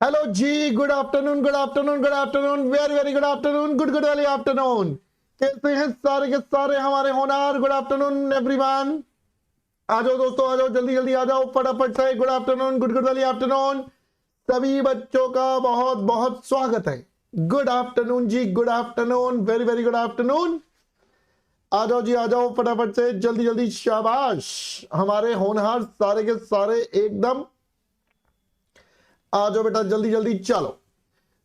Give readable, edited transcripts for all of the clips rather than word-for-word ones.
Hello जी, good afternoon, good afternoon, good afternoon, very very good afternoon, good good वाली afternoon. कैसे हैं सारे के सारे हमारे होनार? Good afternoon everyone. आ जाओ दोस्तों, आ जाओ, जल्दी जल्दी आ जाओ फटाफट से। गुड आफ्टरनून, गुड गुड वाली आफ्टरनून। सभी बच्चों का बहुत बहुत स्वागत है। गुड आफ्टरनून जी, good afternoon, very very good afternoon. आ जाओ जी, आ जाओ फटाफट से, जल्दी जल्दी। शाबाश हमारे होनहार सारे के सारे एकदम। आ जाओ बेटा, जल्दी जल्दी चलो।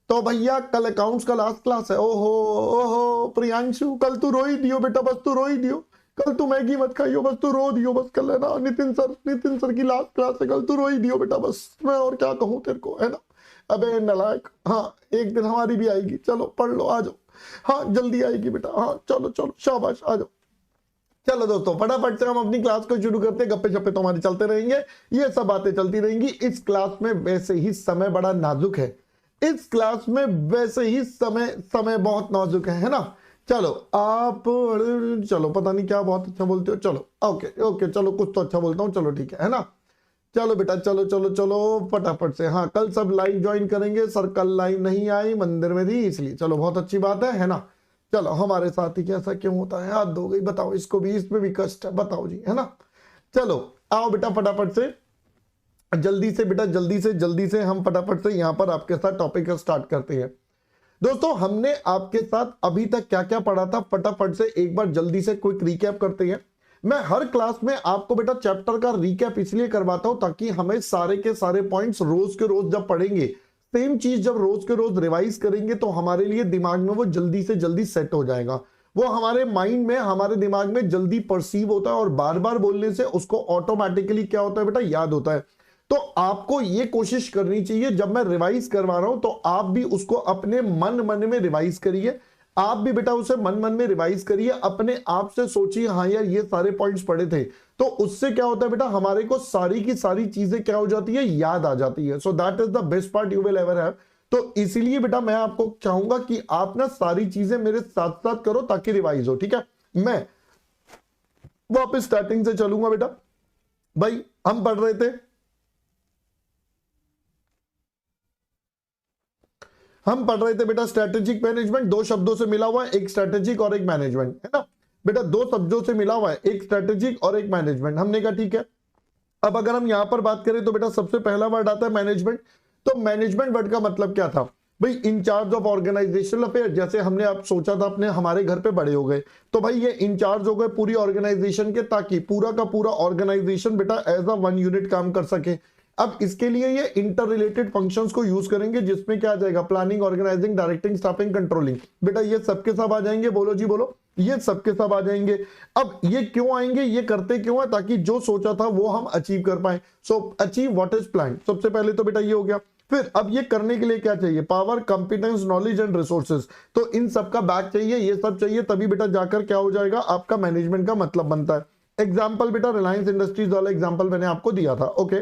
तो भैया कल अकाउंट्स का लास्ट क्लास है। ओहो ओहो प्रियांशु, कल तू रो ही दियो बेटा, बस तू रो ही दियो। कल तू मैगी मत खाइयो, बस तू रो दियो बस। कल है ना नितिन सर की लास्ट क्लास है कल, तू रो ही दियो बेटा बस। मैं और क्या कहूं तेरे को, है ना। अबे नलायक, हाँ एक दिन हमारी भी आएगी। चलो पढ़ लो, आ जाओ। हाँ जल्दी आएगी बेटा, हाँ चलो चलो शाबाश, आ जाओ। चलो दोस्तों फटाफट से हम अपनी क्लास को शुरू करते हैं। गप्पे शप्पे तो हमारे चलते रहेंगे, ये सब बातें चलती रहेंगी। इस क्लास में वैसे ही समय बड़ा नाजुक है। इस क्लास में वैसे ही समय समय बहुत नाजुक है ना। चलो आप, चलो पता नहीं क्या बहुत अच्छा बोलते हो। चलो ओके ओके, चलो कुछ तो अच्छा बोलता हूँ, चलो ठीक है ना। चलो बेटा, चलो चलो चलो फटाफट से। हाँ कल सब लाइव ज्वाइन करेंगे। सर कल लाइव नहीं आई, मंदिर में थी इसलिए। चलो बहुत अच्छी बात है ना। चलो हमारे साथ ही कैसा क्यों होता है, हाथ धो गई बताओ। इसको भी, इसमें भी कष्ट है, बताओ जी, है ना। चलो आओ बेटा फटाफट से, जल्दी से बेटा, जल्दी से हम फटाफट से यहां पर आपके साथ टॉपिक स्टार्ट करते हैं। दोस्तों हमने आपके साथ अभी तक क्या क्या पढ़ा था, फटाफट से एक बार जल्दी से क्विक रिकैप करते हैं। मैं हर क्लास में आपको बेटा चैप्टर का रिकैप इसलिए करवाता हूं ताकि हमें सारे के सारे पॉइंट्स रोज के रोज जब पढ़ेंगे, सेम चीज जब रोज के रोज रिवाइज करेंगे तो हमारे लिए दिमाग में वो जल्दी से जल्दी सेट हो जाएगा। वो हमारे माइंड में, हमारे दिमाग में जल्दी परसीव होता है और बार बार बोलने से उसको ऑटोमेटिकली क्या होता है बेटा, याद होता है। तो आपको ये कोशिश करनी चाहिए, जब मैं रिवाइज करवा रहा हूं तो आप भी उसको अपने मन मन में रिवाइज करिए। आप भी बेटा उसे मन मन में रिवाइज करिए, अपने आप से सोचिए हाँ यार ये सारे पॉइंट्स पढ़े थे। तो उससे क्या होता है बेटा, हमारे को सारी की सारी चीजें क्या हो जाती है, याद आ जाती है। सो that is the best part you will ever have. तो इसीलिए बेटा मैं आपको चाहूंगा कि आप ना सारी चीजें मेरे साथ साथ करो ताकि रिवाइज हो, ठीक है। मैं वापस स्टार्टिंग से चलूंगा बेटा। भाई हम पढ़ रहे थे, बेटा स्ट्रेटेजिक मैनेजमेंट। दो शब्दों से मिला हुआ है, एक स्ट्रेटेजिक और एक मैनेजमेंट, है ना बेटा। दो शब्दों से मिला हुआ है, एक स्ट्रेटेजिक और एक मैनेजमेंट। हमने कहा ठीक है। अब अगर हम यहां पर बात करें तो बेटा सबसे पहला वर्ड आता है मैनेजमेंट। तो मैनेजमेंट वर्ड का मतलब क्या था भाई, इंचार्ज ऑफ ऑर्गेनाइजेशनल अफेयर। जैसे हमने आप सोचा था अपने, हमारे घर पे बड़े हो गए तो भाई ये इंचार्ज हो गए पूरी ऑर्गेनाइजेशन के, ताकि पूरा का पूरा ऑर्गेनाइजेशन बेटा एज अ वन यूनिट काम कर सके। अब इसके लिए ये इंटर रिलेटेड फंक्शंस को यूज करेंगे, जिसमें क्या आ जाएगा, planning, organizing, directing, staffing, controlling. बेटा ये सबके सब आ जाएंगे, बोलो जी बोलो, ये सबके सब आ जाएंगे। अब ये क्यों आएंगे, ये करते क्यों है, ताकि जो सोचा था वो हम अचीव कर पाए। सो अचीव व्हाट इज प्लान, सबसे पहले तो बेटा ये हो गया। फिर अब ये करने के लिए क्या चाहिए, power, competence, knowledge and resources. तो इन सब का बैक चाहिए, ये सब चाहिए, तभी बेटा जाकर क्या हो जाएगा, आपका मैनेजमेंट का मतलब बनता है। एग्जाम्पल बेटा रिलायंस इंडस्ट्रीज वाला एग्जाम्पल मैंने आपको दिया था, ओके।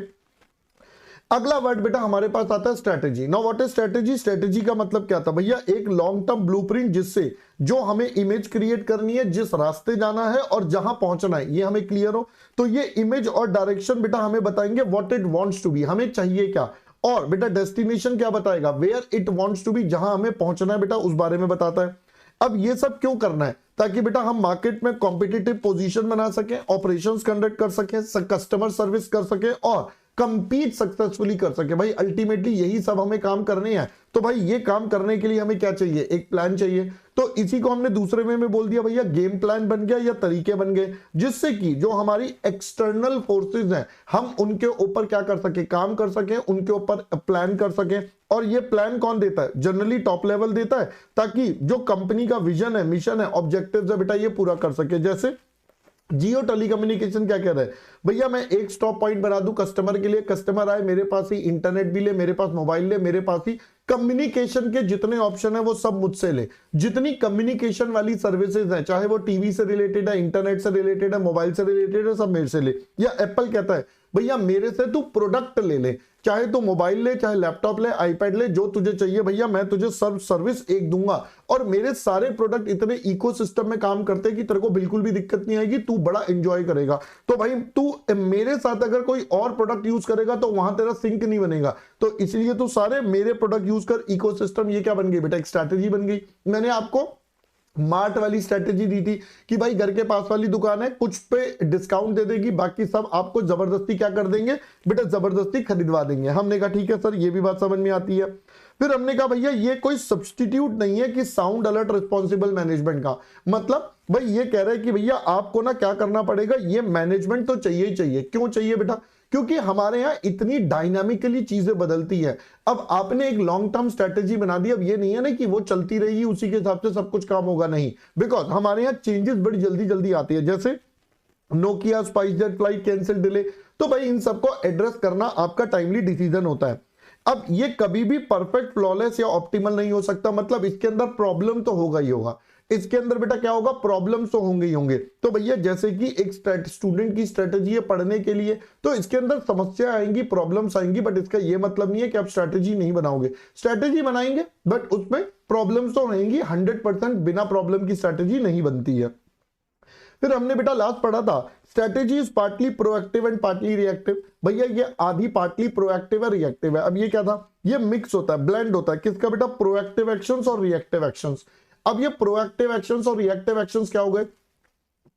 अगला वर्ड बेटा हमारे पास आता है strategy. Now what is strategy. Strategy का मतलब क्या था भैया, एक लॉन्ग टर्म ब्लूप्रिंट, जिससे जो हमें इमेज क्रिएट करनी है, जिस रास्ते जाना है और जहां पहुंचना है, ये हमें क्लियर हो। तो ये इमेज और डायरेक्शन बेटा हमें बताएंगे what it wants to be, हमें चाहिए क्या। और बेटा डेस्टिनेशन क्या बताएगा, where it wants to be, जहां हमें पहुंचना है बेटा उस बारे में बताता है। अब ये सब क्यों करना है, ताकि बेटा हम मार्केट में कॉम्पिटिटिव पोजीशन बना सकें, ऑपरेशंस कंडक्ट कर सकें, कस्टमर सर्विस कर सकें और कंपीट सक्सेसफुली कर सके। भाई अल्टीमेटली यही सब हमें काम करने हैं। तो भाई ये काम करने के लिए हमें क्या चाहिए, एक प्लान चाहिए। तो इसी को हमने दूसरे वे में बोल दिया भैया, गेम प्लान बन गया या तरीके बन गए, जिससे कि जो हमारी एक्सटर्नल फोर्सेस हैं हम उनके ऊपर क्या कर सके, काम कर सके, उनके ऊपर प्लान कर सके। और ये प्लान कौन देता है, जनरली टॉप लेवल देता है, ताकि जो कंपनी का विजन है, मिशन है, ऑब्जेक्टिव्स है बेटा ये पूरा कर सके। जैसे जियो टेलीकम्युनिकेशन क्या कह रहा है, भैया मैं एक स्टॉप पॉइंट बना दूं कस्टमर के लिए, कस्टमर आए मेरे पास ही इंटरनेट भी ले, मेरे पास मोबाइल ले, मेरे पास ही कम्युनिकेशन के जितने ऑप्शन है वो सब मुझसे ले। जितनी कम्युनिकेशन वाली सर्विसेज है, चाहे वो टीवी से रिलेटेड है, इंटरनेट से रिलेटेड है, मोबाइल से रिलेटेड है, सब मेरे से ले। या एप्पल कहता है भैया मेरे से तू प्रोडक्ट ले ले, चाहे तू मोबाइल ले, चाहे लैपटॉप ले, आईपैड ले, जो तुझे चाहिए भैया मैं तुझे सब सर्विस एक दूंगा, और मेरे सारे प्रोडक्ट इतने इकोसिस्टम में काम करते हैं कि तेरे को बिल्कुल भी दिक्कत नहीं आएगी, तू बड़ा एंजॉय करेगा। तो भाई तू मेरे साथ अगर कोई और प्रोडक्ट यूज करेगा तो वहां तेरा सिंक नहीं बनेगा, तो इसलिए तू सारे मेरे प्रोडक्ट यूज कर, इकोसिस्टम। ये क्या बन गई बेटा, एक स्ट्रैटेजी बन गई। मैंने आपको मार्ट वाली स्ट्रेटेजी दी थी कि भाई घर के पास वाली दुकान है, कुछ पे डिस्काउंट दे देगी, बाकी सब आपको जबरदस्ती क्या कर देंगे बेटा, जबरदस्ती खरीदवा देंगे। हमने कहा ठीक है सर, ये भी बात समझ में आती है। फिर हमने कहा भैया ये कोई सब्स्टिट्यूट नहीं है कि साउंड अलर्ट रिस्पॉन्सिबल मैनेजमेंट का, मतलब भाई ये कह रहे हैं कि भैया आपको ना क्या करना पड़ेगा, ये मैनेजमेंट तो चाहिए ही चाहिए। क्यों चाहिए बेटा, क्योंकि हमारे यहाँ इतनी डायनामिकली चीजें बदलती है। अब आपने एक लॉन्ग टर्म स्ट्रेटेजी बना दी, अब ये नहीं है ना कि वो चलती रहेगी उसी के हिसाब से सब कुछ काम होगा, नहीं, बिकॉज हमारे यहाँ चेंजेस बड़ी जल्दी जल्दी आती है। जैसे Nokia, SpiceJet flight cancel, delay, तो भाई इन सबको एड्रेस करना आपका टाइमली डिसीजन होता है। अब ये कभी भी परफेक्ट, फ्लॉलेस या ऑप्टिमल नहीं हो सकता, मतलब इसके अंदर प्रॉब्लम तो होगा ही होगा। इसके अंदर बेटा क्या होगा, प्रॉब्लम्स तो होंगे ही होंगे। तो भैया जैसे कि एक स्टूडेंट की स्ट्रेटेजी है पढ़ने के लिए, तो इसके अंदर समस्या आएंगी, प्रॉब्लम्स आएंगी, बट इसका ये मतलब नहीं है कि आप स्ट्रेटेजी नहीं बनाओगे, स्ट्रेटेजी बनाएंगे बट उसमें प्रॉब्लम्स तो रहेंगी। 100% बिना प्रॉब्लम की स्ट्रेटेजी नहीं बनती है। फिर हमने बेटा लास्ट पढ़ा था, strategy is partly proactive and partly reactive. भैया ये आधी पार्टली प्रोएक्टिव है, रिएक्टिव है। अब ये क्या था, ये मिक्स होता है, ब्लेंड होता है, किसका बेटा, प्रोएक्टिव एक्शंस और रिएक्टिव एक्शंस। अब ये प्रोएक्टिव एक्शंस और रिएक्टिव एक्शंस क्या हो गए,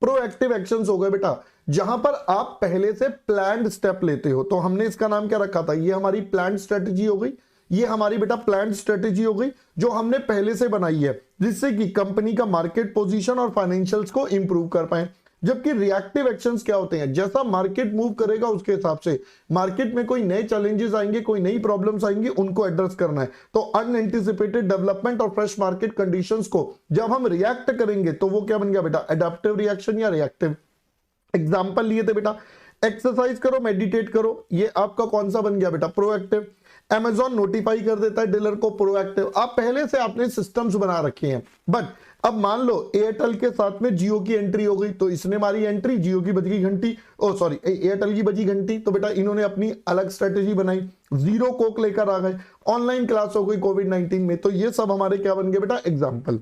प्रोएक्टिव एक्शंस हो गए बेटा जहां पर आप पहले से प्लान्ड स्टेप लेते हो। तो हमने इसका नाम क्या रखा था, ये हमारी प्लान्ड स्ट्रेटेजी हो गई, ये हमारी बेटा प्लान्ड स्ट्रेटेजी हो गई जो हमने पहले से बनाई है, जिससे कि कंपनी का मार्केट पोजीशन और फाइनेंशियल्स को इंप्रूव कर पाए। जबकि रिएक्टिव एक्शंस क्या होते हैं, जैसा मार्केट मूव करेगा उसके हिसाब से, मार्केट में कोई नए चैलेंजेस आएंगे, कोई नई प्रॉब्लम्स आएंगी, उनको एड्रेस करना है। तो अनएंटिसिपेटेड डेवलपमेंट और फ्रेश मार्केट कंडीशंस को जब हम रिएक्ट करेंगे तो वो क्या बन गया बेटा, एडेप्टिव रिएक्शन या रिएक्टिव। एग्जाम्पल लिए थे बेटा, एक्सरसाइज करो, मेडिटेट करो, ये आपका कौन सा बन गया बेटा, प्रोएक्टिव। Amazon नोटिफाई कर देता है डीलर को, प्रोएक्टिव। आप पहले से आपने सिस्टम्स बना रखे हैं, बट अब मान लो एयरटेल के साथ में जियो की एंट्री हो गई, तो इसने मारी एंट्री, जियो की बज गई घंटी, ओ सॉरी एयरटेल की बजी घंटी, तो बेटा इन्होंने अपनी अलग स्ट्रेटेजी बनाई, जीरो कोक लेकर आ गए, ऑनलाइन क्लास हो गई कोविड-19 में। तो ये सब हमारे क्या बन गए बेटा, एग्जाम्पल।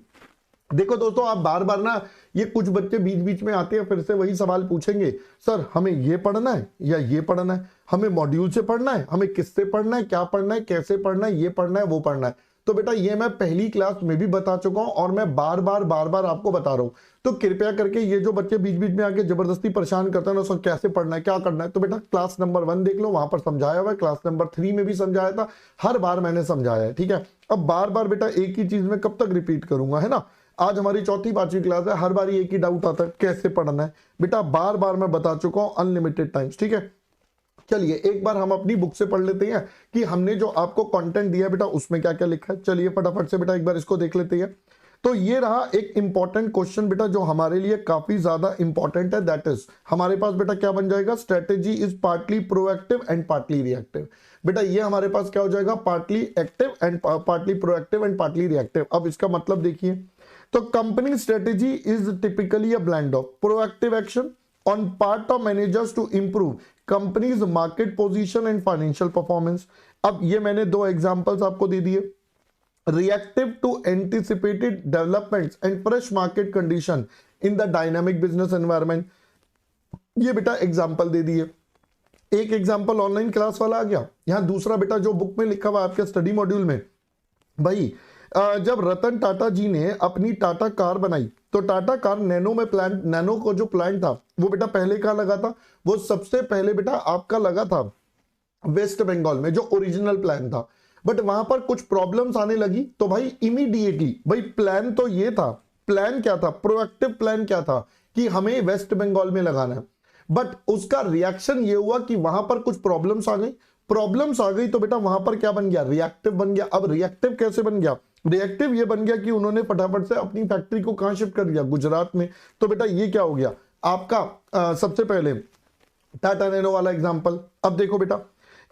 देखो दोस्तों, आप बार बार ना, ये कुछ बच्चे बीच बीच में आते हैं, फिर से वही सवाल पूछेंगे, सर हमें ये पढ़ना है या ये पढ़ना है, हमें मॉड्यूल से पढ़ना है, हमें किससे पढ़ना है, क्या पढ़ना है, कैसे पढ़ना है, ये पढ़ना है, वो पढ़ना है। तो बेटा ये मैं पहली क्लास में भी बता चुका हूं और मैं बार बार आपको बता रहा हूं। तो कृपया करके ये जो बच्चे बीच बीच में आके जबरदस्ती परेशान करते हैं ना, सर कैसे पढ़ना है, क्या करना है, तो बेटा क्लास नंबर 1 देख लो, वहां पर समझाया हुआ है, क्लास नंबर 3 में भी समझाया था, हर बार मैंने समझाया है, ठीक है। अब बार बार बेटा एक ही चीज में कब तक रिपीट करूंगा, है ना। आज हमारी चौथी पांचवी क्लास है, हर बार एक ही डाउट आता है कैसे पढ़ना है, बेटा बार बार मैं बता चुका हूं अनलिमिटेड टाइम्स, ठीक है। चलिए एक बार हम अपनी बुक से पढ़ लेते हैं कि हमने जो आपको कंटेंट दिया बेटा उसमें क्या क्या लिखा है। चलिए फटाफट से बेटा एक बार इसको देख लेते हैं। तो ये रहा एक इंपॉर्टेंट क्वेश्चन बेटा जो हमारे लिए काफी ज्यादा इंपॉर्टेंट है, दैट इज हमारे पास बेटा क्या बन जाएगा, strategy is partly proactive and partly reactive. बेटा ये हमारे पास क्या हो जाएगा, partly active and partly proactive and partly reactive. अब इसका मतलब देखिए, तो company strategy is typically a blend of proactive action on part of managers to improve company's market position and financial performance। अब ये मैंने 2 एग्जांपल्स आपको दे दिए, reactive to anticipated developments and fresh market condition in the dynamic business environment, ये बेटा example दे दिए। एक example online class वाला आ गया, यहां दूसरा बेटा जो बुक में लिखा हुआ आपके स्टडी मॉड्यूल में, भाई जब रतन टाटा जी ने अपनी टाटा कार बनाई तो टाटा कार नैनो में प्लांट, नैनो को जो प्लांट था वो बेटा पहले कहां लगा था, वो सबसे पहले बेटा आपका लगा था वेस्ट बंगाल में, जो ओरिजिनल प्लान था। बट वहां पर कुछ प्रॉब्लम्स आने लगी, तो भाई इमीडिएटली, भाई प्लान तो ये था, प्लान क्या था, प्रोएक्टिव प्लान क्या था कि हमें वेस्ट बंगाल में लगाना है, बट उसका रिएक्शन ये हुआ कि वहां पर कुछ प्रॉब्लम्स आ गई, प्रॉब्लम्स आ गई तो बेटा वहां पर क्या बन गया, रिएक्टिव बन गया। अब रिएक्टिव कैसे बन गया, रिएक्टिव ये बन गया कि उन्होंने फटाफट से अपनी फैक्ट्री को कहां शिफ्ट कर दिया, गुजरात में। तो बेटा ये क्या हो गया आपका सबसे पहले टाटा नैनो वाला एग्जांपल। अब देखो बेटा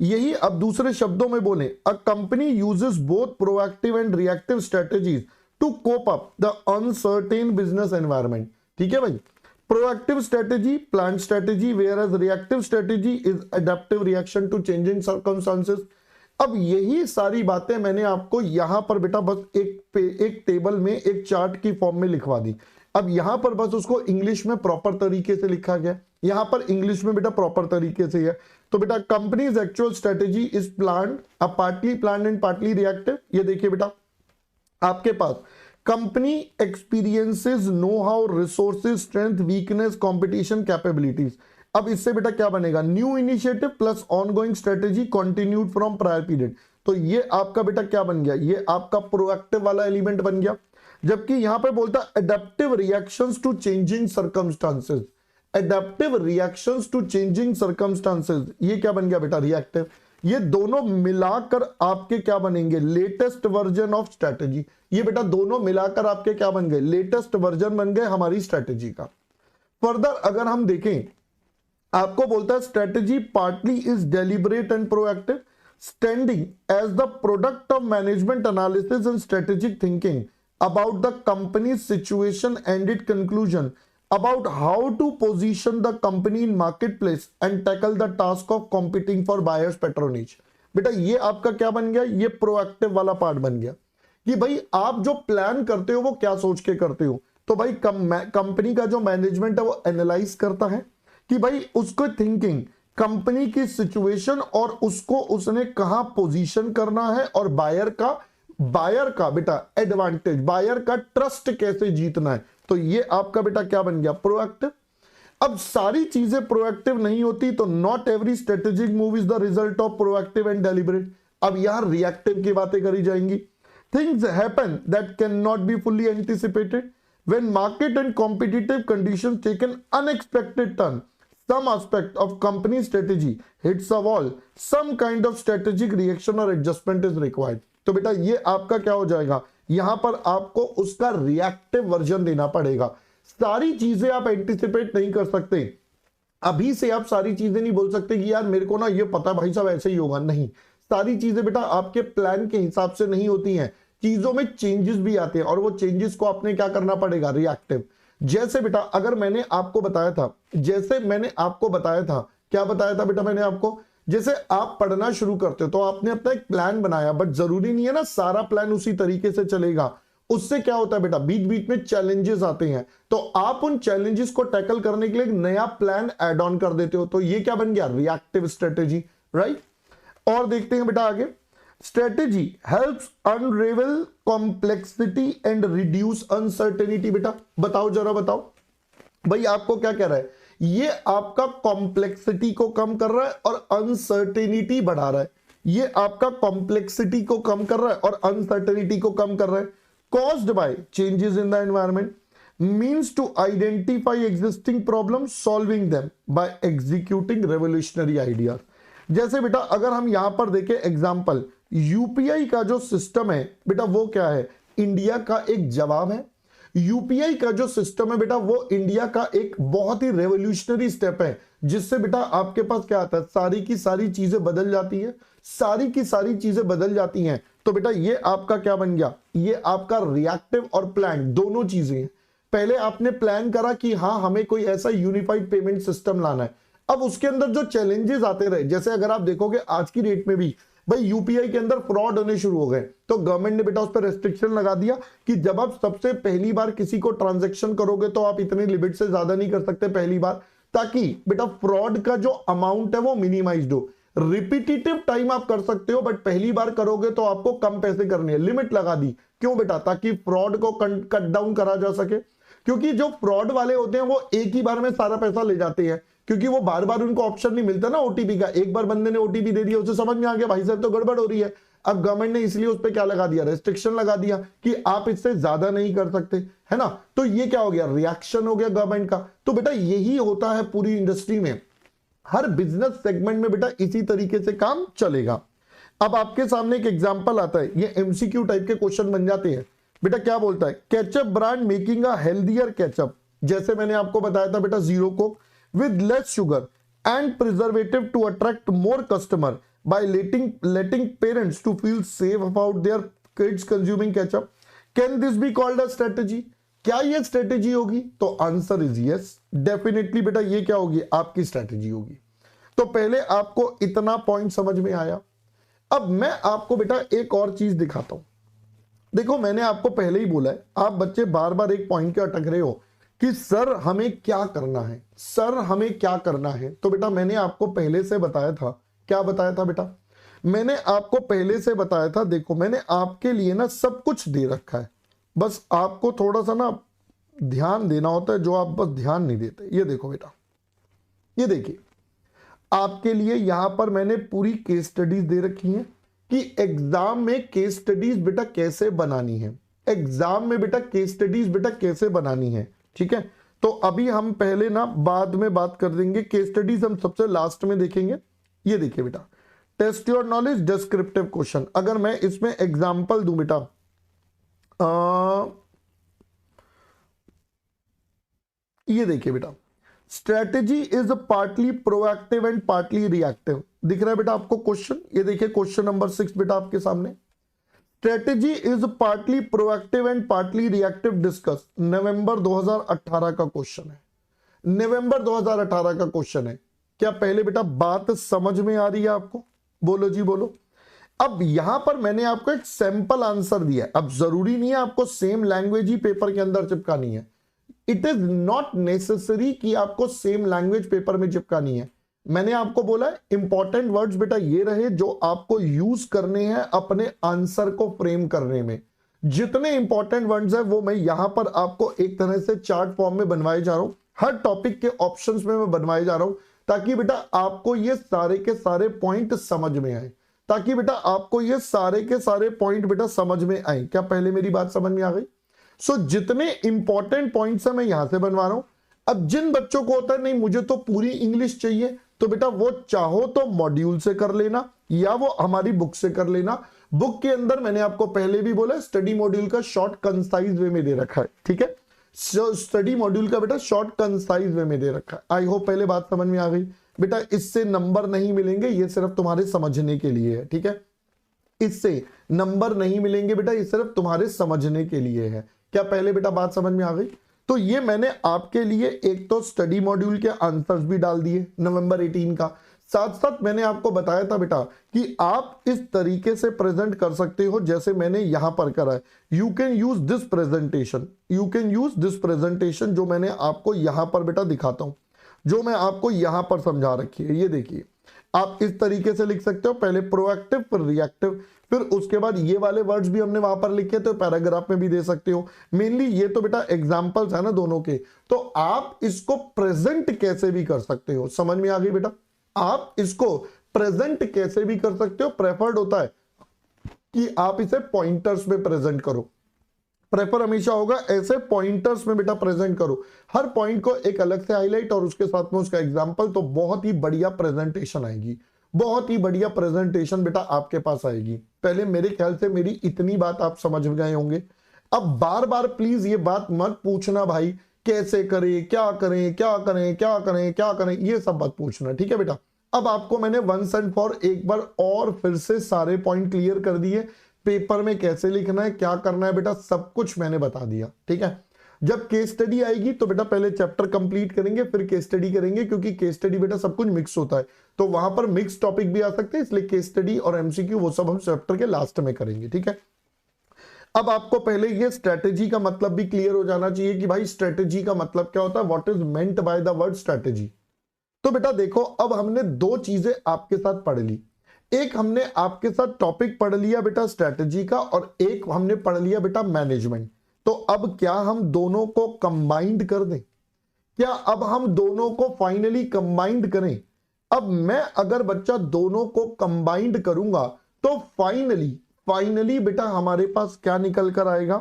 यही, अब दूसरे शब्दों में बोले, a company uses both proactive and reactive strategies to cope up the uncertain business environment. ठीक है भाई, Proactive strategy, planned strategy, whereas reactive strategy is adaptive reaction to changing circumstances. अब यही सारी बातें मैंने आपको यहां पर बेटा बस एक टेबल में एक चार्ट की फॉर्म में लिखवा दी। अब यहां पर बस उसको इंग्लिश में प्रॉपर तरीके से लिखा गया, यहां पर इंग्लिश में बेटा प्रॉपर तरीके से है। तो बेटा companies actual strategy is planned, partly planned and partly reactive. ये देखिए बेटा आपके पास company experiences, know how, resources, strength, weakness, competition, capabilities. अब इससे बेटा क्या बनेगा, new initiative plus ongoing strategy continued from prior period. तो ये आपका बेटा क्या बन गया, ये आपका प्रोएक्टिव वाला एलिमेंट बन गया। जबकि यहां पे बोलता adaptive reactions to changing circumstances, adaptive reactions to changing circumstances, ये क्या बन गया बेटा, रिएक्टिव। ये दोनों मिलाकर आपके क्या बनेंगे, लेटेस्ट वर्जन ऑफ स्ट्रेटेजी। ये बेटा दोनों मिलाकर आपके क्या बन गए, लेटेस्ट वर्जन बन गए हमारी स्ट्रेटेजी का। फर्दर अगर हम देखें, आपको बोलता है strategy partly is deliberate and proactive, standing as the product of management analysis and strategic thinking about the company's situation and its conclusion, about how to position the company in marketplace and tackle the task of competing for buyers patronage। बेटा ये आपका क्या बन गया, ये proactive वाला part बन गया कि भाई आप जो प्लान करते हो वो क्या सोच के करते हो। तो भाई कंपनी का जो मैनेजमेंट है वो एनालाइज करता है कि भाई उसको थिंकिंग, कंपनी की सिचुएशन और उसको उसने कहां पोजीशन करना है, और बायर का बेटा एडवांटेज, बायर का ट्रस्ट कैसे जीतना है। तो ये आपका बेटा क्या बन गया, प्रोएक्टिव। अब सारी चीजें प्रोएक्टिव नहीं होती, तो not every strategic move is the result of proactive and deliberate. अब यहां रिएक्टिव की बातें करी जाएंगी। Things happen that can not be fully anticipated when market and competitive conditions take an unexpected turn, some aspect of company strategy hits a wall, some kind of strategic reaction or adjustment is required। तो बेटा ये आपका क्या हो जाएगा, यहां पर आपको उसका रिएक्टिव वर्जन देना पड़ेगा। सारी चीजें आप एंटिसिपेट नहीं कर सकते, अभी से आप सारी चीजें नहीं बोल सकते कि यार मेरे को ना ये पता भाई साहब ऐसे ही होगा, नहीं। सारी चीजें बेटा आपके प्लान के हिसाब से नहीं होती हैं, चीजों में चेंजेस भी आते हैं, और वो चेंजेस को आपने क्या करना पड़ेगा, रिएक्टिव। जैसे बेटा अगर मैंने आपको बताया था, क्या बताया था बेटा मैंने आपको, जैसे आप पढ़ना शुरू करते हो तो आपने अपना एक प्लान बनाया, बट जरूरी नहीं है ना सारा प्लान उसी तरीके से चलेगा। उससे क्या होता है बेटा, बीच बीच में चैलेंजेस आते हैं, तो आप उन चैलेंजेस को टैकल करने के लिए एक नया प्लान ऐड ऑन कर देते हो। तो ये क्या बन गया, रिएक्टिव स्ट्रेटेजी, राइट। और देखते हैं बेटा आगे, strategy helps अनरेवल complexity and reduce uncertainty. बेटा बताओ जरा बताओ भाई, आपको क्या कह रहा है, ये आपका कॉम्प्लेक्सिटी को कम कर रहा है और अनसर्टेनिटी बढ़ा रहा है। ये आपका कॉम्प्लेक्सिटी को कम कर रहा है और अनसर्टेनिटी को कम कर रहा है। Caused by changes in the environment, means to identify existing problem, solving them by executing revolutionary ideas. जैसे बेटा अगर हम यहां पर देखें एग्जाम्पल, यूपीआई का जो सिस्टम है बेटा वो क्या है, इंडिया का एक जवाब है। यूपीआई का जो सिस्टम है बेटा वो इंडिया का एक बहुत ही रेवोल्यूशनरी स्टेप है, जिससे बेटा आपके पास क्या आता है, सारी की सारी चीजें बदल जाती है, सारी की सारी चीजें बदल जाती हैं। तो बेटा ये आपका क्या बन गया, ये आपका रिएक्टिव और प्लान दोनों चीजें हैं। पहले आपने प्लान करा कि हाँ हमें कोई ऐसा यूनिफाइड पेमेंट सिस्टम लाना है, अब उसके अंदर जो चैलेंजेस आते रहे, जैसे अगर आप देखोगे आज की डेट में भी भाई यूपीआई के अंदर फ्रॉड होने शुरू हो गए, तो गवर्नमेंट ने बेटा उस पर रेस्ट्रिक्शन लगा दिया कि जब आप सबसे पहली बार किसी को ट्रांजैक्शन करोगे तो आप इतनी लिमिट से ज्यादा नहीं कर सकते पहली बार, ताकि बेटा फ्रॉड का जो अमाउंट है वो मिनिमाइज्ड हो। रिपीटेटिव टाइम आप कर सकते हो, बट पहली बार करोगे तो आपको कम पैसे करने हैं, लिमिट लगा दी। क्यों बेटा, ताकि फ्रॉड को कट डाउन करा जा सके, क्योंकि जो फ्रॉड वाले होते हैं वो एक ही बार में सारा पैसा ले जाते हैं, क्योंकि वो बार बार उनको ऑप्शन नहीं मिलता ना ओटीपी का। एक बार बंदे ने ओटीपी दे दिया, उसे समझ में आ गया भाई साहब तो गड़बड़ हो रही है, अब गवर्नमेंट ने इसलिए उस पर क्या लगा दिया, रेस्ट्रिक्शन लगा दिया कि आप इससे ज्यादा नहीं कर सकते, है ना। तो ये क्या हो गया, रिएक्शन हो गया गवर्नमेंट का। तो बेटा यही होता है पूरी इंडस्ट्री में, हर बिजनेस सेगमेंट में बेटा इसी तरीके से काम चलेगा। अब आपके सामने एक एग्जांपल आता है, ये एमसीक्यू टाइप के क्वेश्चन बन जाते हैं। बेटा क्या बोलता है, ketchup brand making a healthier ketchup. जैसे मैंने आपको बताया था बेटा zero Coke with less sugar and preservative to attract more customer by letting parents to feel safe about their kids consuming ketchup. Can this be called a strategy? क्या ये strategy होगी? तो आंसर इज yes. डेफिनेटली बेटा ये क्या होगी, आपकी strategy होगी। तो पहले आपको इतना पॉइंट समझ में आया। अब मैं आपको बेटा एक और चीज दिखाता हूं। देखो मैंने आपको पहले ही बोला है, आप बच्चे बार बार एक पॉइंट पे अटक रहे हो कि सर हमें क्या करना है, सर हमें क्या करना है। तो बेटा मैंने आपको पहले से बताया था, क्या बताया था बेटा, मैंने आपको पहले से बताया था, देखो मैंने आपके लिए ना सब कुछ दे रखा है, बस आपको थोड़ा सा ना ध्यान देना होता है, जो आप बस ध्यान नहीं देते। ये देखो बेटा, ये देखिए आपके लिए यहां पर मैंने पूरी केस स्टडीज दे रखी हैं कि एग्जाम में केस स्टडीज बेटा कैसे बनानी है, एग्जाम में बेटा केस स्टडीज बेटा कैसे बनानी है। ठीक है, तो अभी हम पहले ना बाद में बात कर देंगे, केस स्टडीज हम सबसे लास्ट में देखेंगे। ये देखिए बेटा, test your knowledge descriptive question, अगर मैं इसमें एग्जाम्पल दूं बेटा, ये देखिए बेटा, strategy is partly proactive and partly reactive, दिख रहा है बेटा आपको क्वेश्चन। ये देखिए क्वेश्चन नंबर 6 बेटा आपके सामने, strategy is partly proactive and partly reactive discuss, नवंबर 2018 का क्वेश्चन है, नवंबर 2018 का क्वेश्चन है। क्या पहले बेटा बात समझ में आ रही है आपको, बोलो जी बोलो। अब यहां पर मैंने आपको एक सैंपल आंसर दिया है, अब जरूरी नहीं है आपको सेम लैंग्वेज ही पेपर के अंदर चिपकानी है, इट इज नॉट नेसेसरी कि आपको सेम लैंग्वेज पेपर में चिपकानी है। मैंने आपको बोला है इंपॉर्टेंट वर्ड्स बेटा ये रहे जो आपको यूज करने हैं अपने आंसर को फ्रेम करने में। जितने इंपॉर्टेंट वर्ड्स है वो मैं यहां पर आपको एक तरह से चार्ट फॉर्म में बनवाए जा रहा हूं, हर टॉपिक के ऑप्शंस में मैं बनवाए जा रहा हूं, ताकि बेटा आपको ये सारे के सारे पॉइंट समझ में आए, ताकि बेटा आपको ये सारे के सारे पॉइंट बेटा समझ में आए। क्या पहले मेरी बात समझ में आ गई? सो जितने इंपॉर्टेंट पॉइंट्स है मैं यहां से बनवा रहा हूं। अब जिन बच्चों को होता है नहीं मुझे तो पूरी इंग्लिश चाहिए, तो बेटा वो चाहो तो मॉड्यूल से कर लेना या वो हमारी बुक से कर लेना। बुक के अंदर मैंने आपको पहले भी बोला स्टडी मॉड्यूल का शॉर्ट कंसाइज वे में दे रखा है, ठीक है, स्टडी मॉड्यूल का बेटा शॉर्ट कंसाइज वे में दे रखा है। आई होप पहले बात समझ में आ गई बेटा। इससे नंबर नहीं मिलेंगे, ये सिर्फ तुम्हारे समझने के लिए है, ठीक है, इससे नंबर नहीं मिलेंगे बेटा, ये सिर्फ तुम्हारे समझने के लिए है। क्या पहले बेटा बात समझ में आ गई? तो ये मैंने आपके लिए एक तो स्टडी मॉड्यूल के आंसर्स भी डाल दिए नवंबर 18 का, साथ साथ मैंने आपको बताया था बेटा कि आप इस तरीके से प्रेजेंट कर सकते हो जैसे मैंने यहां पर करा है। You can use this presentation, you can use this presentation, जो मैंने आपको यहां पर बेटा दिखाता हूं, जो मैं आपको यहां पर समझा रखी है। ये देखिए आप इस तरीके से लिख सकते हो, पहले प्रोएक्टिव फिर रिएक्टिव, फिर उसके बाद ये वाले वर्ड्स भी हमने वहां पर लिखे तो पैराग्राफ में भी दे सकते हो। मेनली ये तो बेटा एग्जांपल्स है ना दोनों के, तो आप इसको प्रेजेंट कैसे भी कर सकते हो, समझ में आ गई बेटा? आप इसको प्रेजेंट कैसे भी कर सकते हो। प्रेफर्ड होता है कि आप इसे पॉइंटर्स में प्रेजेंट करो, प्रेफर हमेशा होगा ऐसे पॉइंटर्स में बेटा प्रेजेंट करो, हर पॉइंट को एक अलग से हाईलाइट और उसके साथ में उसका एग्जांपल, तो बहुत ही बढ़िया प्रेजेंटेशन आएगी, बहुत ही बढ़िया प्रेजेंटेशन बेटा आपके पास आएगी। पहले मेरे ख्याल से मेरी इतनी बात आप समझ गए होंगे। अब बार बार प्लीज ये बात मत पूछना भाई कैसे करें, क्या करें, क्या करें, क्या करें, क्या करें, ये सब मत पूछना, ठीक है बेटा। अब आपको मैंने वंस एंड फॉर एक बार और फिर से सारे पॉइंट क्लियर कर दिए, पेपर में कैसे लिखना है, क्या करना है बेटा, सब कुछ मैंने बता दिया, ठीक है। जब केस स्टडी आएगी तो बेटा पहले चैप्टर कंप्लीट करेंगे फिर केस स्टडी करेंगे, क्योंकि केस स्टडी बेटा सब कुछ मिक्स होता है, तो वहां पर मिक्स टॉपिक भी आ सकते हैं, इसलिए केस स्टडी और एमसीक्यू वो सब हम चैप्टर के लास्ट में करेंगे, ठीक है। अब आपको पहले ये स्ट्रेटेजी का मतलब भी क्लियर हो जाना चाहिए कि भाई स्ट्रेटेजी का मतलब क्या होता है, what is meant by the word strategy. तो बेटा देखो अब हमने दो चीजें आपके साथ पढ़ ली, एक हमने आपके साथ टॉपिक पढ़ लिया बेटा स्ट्रेटेजी का और एक हमने पढ़ लिया बेटा मैनेजमेंट। तो अब क्या हम दोनों को कंबाइंड कर दें, क्या अब हम दोनों को फाइनली कंबाइंड करें? अब मैं अगर बच्चा दोनों को कंबाइंड करूंगा तो फाइनली बेटा हमारे पास क्या निकल कर आएगा?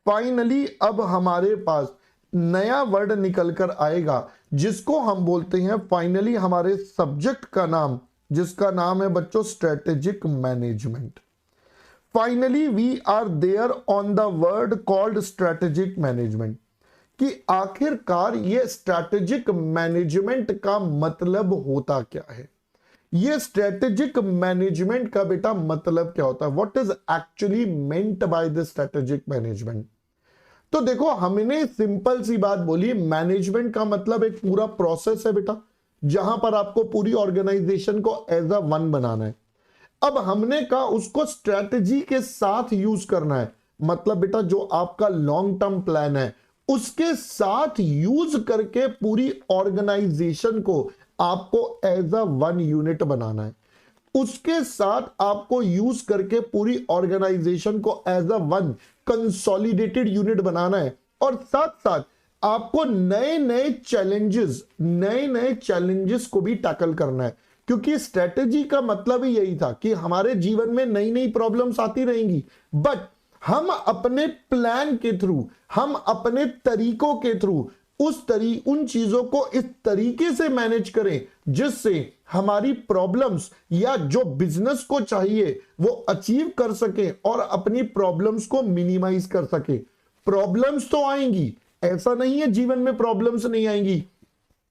फाइनली अब हमारे पास नया वर्ड निकल कर आएगा जिसको हम बोलते हैं फाइनली हमारे सब्जेक्ट का नाम, जिसका नाम है बच्चों strategic management. Finally we are there on the word called strategic management, कि आखिरकार ये स्ट्रेटेजिक मैनेजमेंट का मतलब होता क्या है, ये स्ट्रेटेजिक मैनेजमेंट का बेटा मतलब क्या होता है, what is actually meant by the strategic management. तो देखो हमने सिंपल सी बात बोली, मैनेजमेंट का मतलब एक पूरा प्रोसेस है बेटा, जहां पर आपको पूरी ऑर्गेनाइजेशन को एज अ वन बनाना है। अब हमने कहा उसको स्ट्रेटजी के साथ यूज करना है, मतलब बेटा जो आपका लॉन्ग टर्म प्लान है उसके साथ यूज करके पूरी ऑर्गेनाइजेशन को आपको एज अ वन यूनिट बनाना है, उसके साथ आपको यूज करके पूरी ऑर्गेनाइजेशन को as a one consolidated unit बनाना है, और साथ साथ आपको नए नए चैलेंजेस को भी टैकल करना है, क्योंकि स्ट्रेटेजी का मतलब ही यही था कि हमारे जीवन में नई नई प्रॉब्लम्स आती रहेंगी, बट हम अपने प्लान के थ्रू, हम अपने तरीकों के थ्रू उन चीजों को इस तरीके से मैनेज करें जिससे हमारी प्रॉब्लम्स या जो बिजनेस को चाहिए वो अचीव कर सके और अपनी प्रॉब्लम्स को मिनिमाइज कर सके। प्रॉब्लम्स तो आएंगी, ऐसा नहीं है जीवन में प्रॉब्लम्स नहीं आएंगी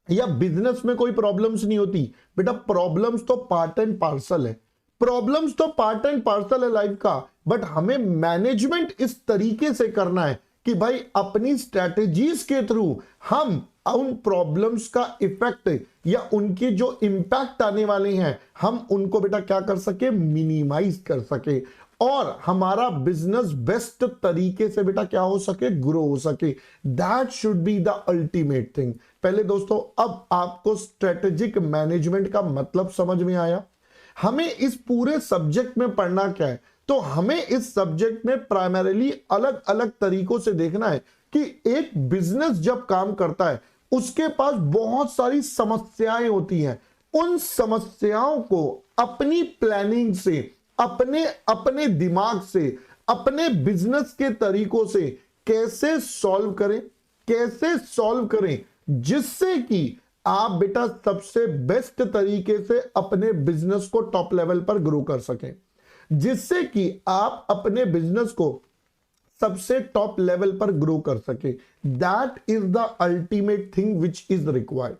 या बिजनेस में कोई प्रॉब्लम्स नहीं होती, बेटा प्रॉब्लम्स तो पार्ट एंड पार्सल है, प्रॉब्लम्स तो पार्ट एंड पार्सल है लाइफ का, बट हमें मैनेजमेंट इस तरीके से करना है कि भाई अपनी स्ट्रेटेजीज के थ्रू हम उन प्रॉब्लम्स का इफेक्ट या उनके जो इंपैक्ट आने वाले हैं हम उनको बेटा क्या कर सके, मिनिमाइज कर सके, और हमारा बिजनेस बेस्ट तरीके से बेटा क्या हो सके, ग्रो हो सके। That should be the ultimate thing. पहले दोस्तों अब आपको स्ट्रेटेजिक मैनेजमेंट का मतलब समझ में आया। हमें इस पूरे सब्जेक्ट में पढ़ना क्या है, तो हमें इस सब्जेक्ट में प्राइमरीली अलग अलग तरीकों से देखना है कि एक बिजनेस जब काम करता है उसके पास बहुत सारी समस्याएं होती हैं, उन समस्याओं को अपनी प्लानिंग से, अपने दिमाग से, अपने बिजनेस के तरीकों से कैसे सॉल्व करें जिससे कि आप बेटा सबसे बेस्ट तरीके से अपने बिजनेस को टॉप लेवल पर ग्रो कर सकें, जिससे कि आप अपने बिजनेस को सबसे टॉप लेवल पर ग्रो कर सके। That is the ultimate thing which is required,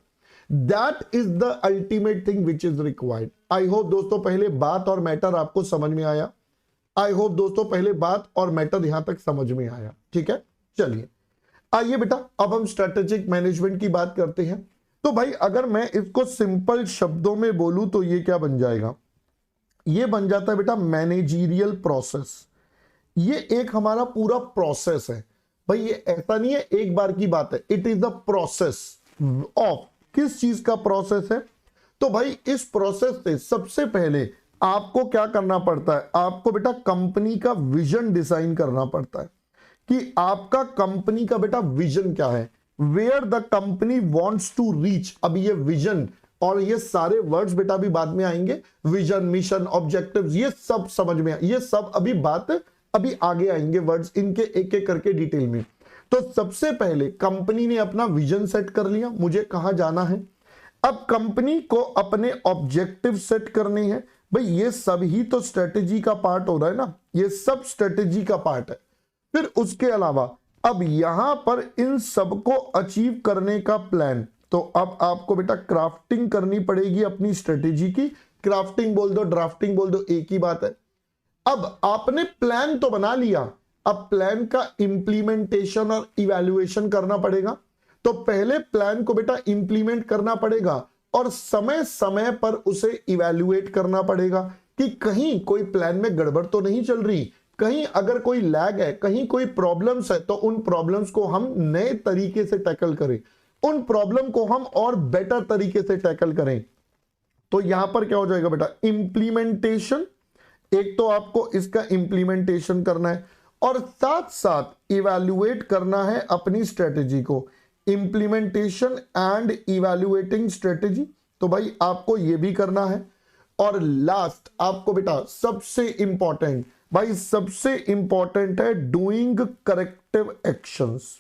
that is the ultimate thing which is required. I hope दोस्तों पहले बात और मैटर आपको समझ में आया, आई होप दोस्तों पहले बात और मैटर यहां तक समझ में आया। ठीक है, चलिए आइए बेटा अब हम स्ट्रेटेजिक मैनेजमेंट की बात करते हैं। तो भाई अगर मैं इसको सिंपल शब्दों में बोलूं तो ये क्या बन जाएगा, ये बन जाता है बेटा मैनेजरियल प्रोसेस। ये एक हमारा पूरा प्रोसेस है भाई, ये ऐसा नहीं है एक बार की बात है, it is the process of, किस चीज का प्रोसेस है, तो भाई इस प्रोसेस से सबसे पहले आपको क्या करना पड़ता है, आपको बेटा कंपनी का विजन डिजाइन करना पड़ता है कि आपका कंपनी का बेटा विजन क्या है, where the company wants to reach. अब ये विजन और ये सारे वर्ड्स बेटा भी बाद में आएंगे, विजन, मिशन, ऑब्जेक्टिव्स, ये सब समझ में, ये सब अभी बात अभी आगे आएंगे वर्ड्स, इनके एक एक करके डिटेल में। तो सबसे पहले कंपनी ने अपना विजन सेट कर लिया, मुझे कहां जाना है, अब कंपनी को अपने ऑब्जेक्टिव सेट करने हैं। भाई ये सब ही तो स्ट्रेटेजी का पार्ट हो रहा है ना, ये सब स्ट्रेटेजी का पार्ट है। फिर उसके अलावा अब यहां पर इन सबको अचीव करने का प्लान, तो अब आपको बेटा क्राफ्टिंग करनी पड़ेगी अपनी स्ट्रेटेजी की, क्राफ्टिंग बोल दो, ड्राफ्टिंग बोल दो, एक ही बात है। अब आपने प्लान तो बना लिया, अब प्लान का इंप्लीमेंटेशन और इवैल्यूएशन करना पड़ेगा। तो पहले प्लान को बेटा इंप्लीमेंट करना पड़ेगा और समय समय पर उसे इवैल्यूएट करना पड़ेगा कि कहीं कोई प्लान में गड़बड़ तो नहीं चल रही, कहीं अगर कोई लैग है, कहीं कोई प्रॉब्लम्स है, तो उन प्रॉब्लम्स को हम नए तरीके से टैकल करें, उन प्रॉब्लम को हम और बेटर तरीके से टैकल करें। तो यहां पर क्या हो जाएगा बेटा, इंप्लीमेंटेशन, एक तो आपको इसका इंप्लीमेंटेशन करना है और साथ साथ इवैल्यूएट करना है अपनी स्ट्रेटेजी को, इंप्लीमेंटेशन एंड इवैल्यूएटिंग स्ट्रेटेजी, तो भाई आपको यह भी करना है। और लास्ट आपको बेटा सबसे इंपॉर्टेंट, भाई सबसे इंपॉर्टेंट है डूइंग करेक्टिव एक्शंस।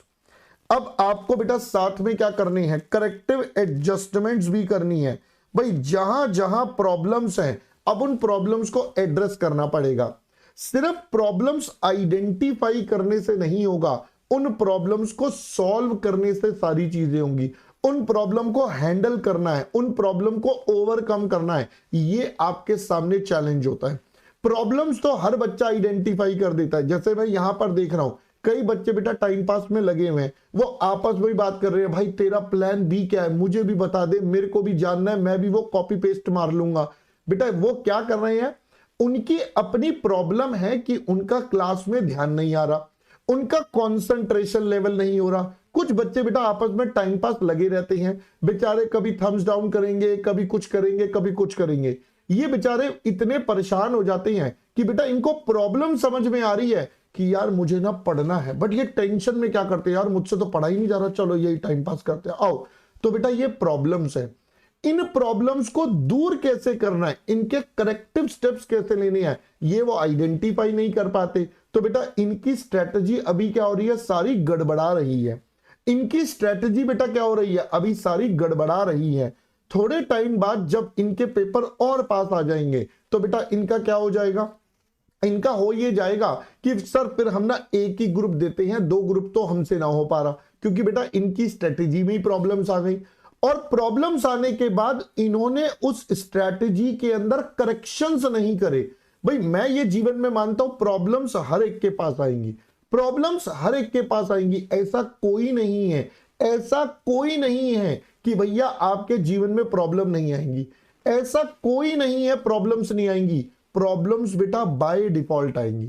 अब आपको बेटा साथ में क्या करनी है, करेक्टिव एडजस्टमेंट्स भी करनी है। भाई जहां जहां प्रॉब्लम्स हैं अब उन प्रॉब्लम्स को एड्रेस करना पड़ेगा। सिर्फ प्रॉब्लम्स आइडेंटिफाई करने से नहीं होगा, उन प्रॉब्लम्स को सॉल्व करने से सारी चीजें होंगी। उन प्रॉब्लम को हैंडल करना है, उन प्रॉब्लम को ओवरकम करना है, ये आपके सामने चैलेंज होता है। प्रॉब्लम्स तो हर बच्चा आइडेंटिफाई कर देता है, जैसे मैं यहां पर देख रहा हूं कई बच्चे बेटा टाइम पास में लगे हुए हैं, वो आपस में ही बात कर रहे हैं, भाई तेरा प्लान बी क्या है, मुझे भी बता दे, मेरे को भी जानना है, मैं भी वो कॉपी पेस्ट मार लूंगा। बेटा वो क्या कर रहे हैं, उनकी अपनी प्रॉब्लम है कि उनका क्लास में ध्यान नहीं आ रहा, उनका कंसंट्रेशन लेवल नहीं हो रहा। कुछ बच्चे बेटा आपस में टाइम पास लगे रहते हैं, बेचारे कभी थम्स डाउन करेंगे, कभी कुछ करेंगे, कभी कुछ करेंगे। ये बेचारे इतने परेशान हो जाते हैं कि बेटा इनको प्रॉब्लम समझ में आ रही है कि यार मुझे ना पढ़ना है, बट ये टेंशन में क्या करते हैं, यार मुझसे तो पढ़ा ही नहीं जा रहा, चलो यही टाइम पास करते हैं, आओ। तो बेटा ये प्रॉब्लम्स है, इन प्रॉब्लम्स को दूर कैसे करना है, इनके करेक्टिव स्टेप्स कैसे लेने हैं, ये वो आइडेंटिफाई नहीं कर पाते। तो बेटा इनकी स्ट्रेटजी अभी क्या हो रही है, सारी गड़बड़ा रही है। इनकी स्ट्रेटजी बेटा क्या हो रही है, अभी सारी गड़बड़ा रही है। थोड़े टाइम बाद जब इनके पेपर और पास आ जाएंगे तो बेटा इनका क्या हो जाएगा, इनका हो ये जाएगा कि सर फिर हम ना एक ही ग्रुप देते हैं, दो ग्रुप तो हमसे ना हो पा रहा, क्योंकि बेटा इनकी स्ट्रेटेजी में ही प्रॉब्लम्स आ गई। और प्रॉब्लम्स आने के बाद इन्होंने उस स्ट्रेटेजी के अंदर करेक्शंस नहीं करे। भाई मैं ये जीवन में मानता हूं प्रॉब्लम्स हर एक के पास आएंगी, प्रॉब्लम्स हर एक के पास आएंगी, ऐसा कोई नहीं है, ऐसा कोई नहीं है कि भैया आपके जीवन में प्रॉब्लम नहीं आएंगी, ऐसा कोई नहीं है प्रॉब्लम्स नहीं आएंगी। प्रॉब्लम्स बेटा बाय डिफॉल्ट आएंगी,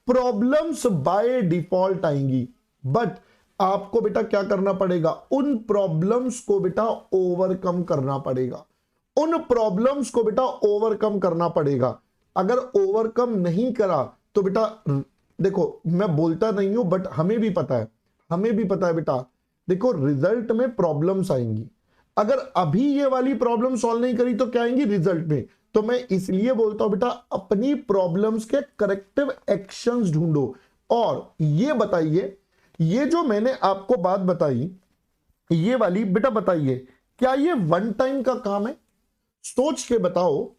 प्रॉब्लम्स बाय डिफॉल्ट आएंगी, बट आपको बेटा क्या करना पड़ेगा, उन प्रॉब्लम्स को बेटा ओवरकम करना पड़ेगा, उन प्रॉब्लम्स को बेटा ओवरकम करना पड़ेगा। अगर ओवरकम नहीं करा तो बेटा देखो मैं बोलता नहीं हूं बट हमें भी पता है, हमें भी पता है बेटा, देखो रिजल्ट में प्रॉब्लम्स आएंगी, अगर अभी ये वाली प्रॉब्लम सॉल्व नहीं करी तो क्या आएंगी रिजल्ट में। तो मैं इसलिए बोलता हूं बेटा अपनी प्रॉब्लम्स के करेक्टिव एक्शंस ढूंढो। और ये बताइए, ये जो मैंने आपको बात बताई ये वाली बेटा बताइए, क्या ये वन टाइम का काम है, सोच के बताओ,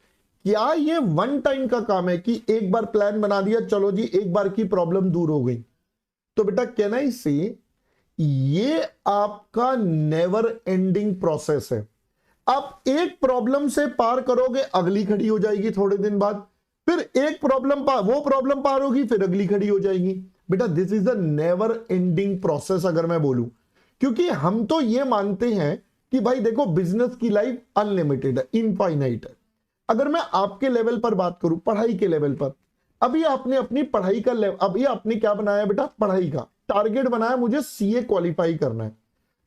क्या ये वन टाइम का काम है कि एक बार प्लान बना दिया, चलो जी एक बार की प्रॉब्लम दूर हो गई। तो बेटा कैन आई से ये आपका नेवर एंडिंग प्रोसेस है। आप एक प्रॉब्लम से पार करोगे, अगली खड़ी हो जाएगी, थोड़े दिन बाद फिर एक प्रॉब्लम पार, वो प्रॉब्लम पार होगी, फिर अगली खड़ी हो जाएगी। बेटा this is a never ending process अगर मैं बोलूं, क्योंकि हम तो ये मानते हैं कि भाई देखो बिजनेस की लाइफ अनलिमिटेड है, इनफाइनाइट है। अगर मैं आपके लेवल पर बात करूं, पढ़ाई के लेवल पर, अभी आपने अपनी पढ़ाई का लेवल, अभी आपने क्या बनाया बेटा, पढ़ाई का टारगेट बनाया, मुझे सीए क्वालिफाई करना है।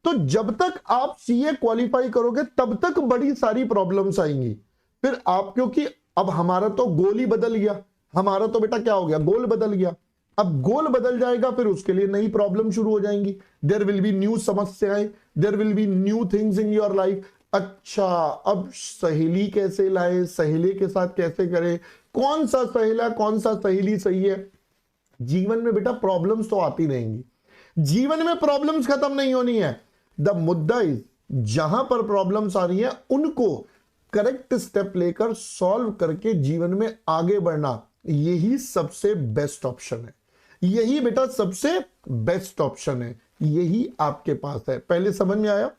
तो जब तक आप सीए क्वालिफाई करोगे तब तक बड़ी सारी प्रॉब्लम्स आएंगी। फिर आप, क्योंकि अब हमारा तो गोल ही बदल गया, हमारा तो बेटा क्या हो गया, गोल बदल गया। अब गोल बदल जाएगा फिर उसके लिए नई प्रॉब्लम शुरू हो जाएंगी, देयर विल बी न्यू समस्याएं, there will be new things in your life. अच्छा अब सहेली कैसे लाए, सहेली के साथ कैसे करें, कौन सा सहेला कौन सा सहेली सही है। जीवन में बेटा प्रॉब्लम्स तो आती रहेंगी, जीवन में प्रॉब्लम्स खत्म नहीं होनी है। द मुद्दा इज जहां पर प्रॉब्लम्स आ रही है उनको करेक्ट स्टेप लेकर सॉल्व करके जीवन में आगे बढ़ना, यही सबसे बेस्ट ऑप्शन है, यही बेटा सबसे बेस्ट ऑप्शन है, यही आपके पास है। पहले समझ में आया।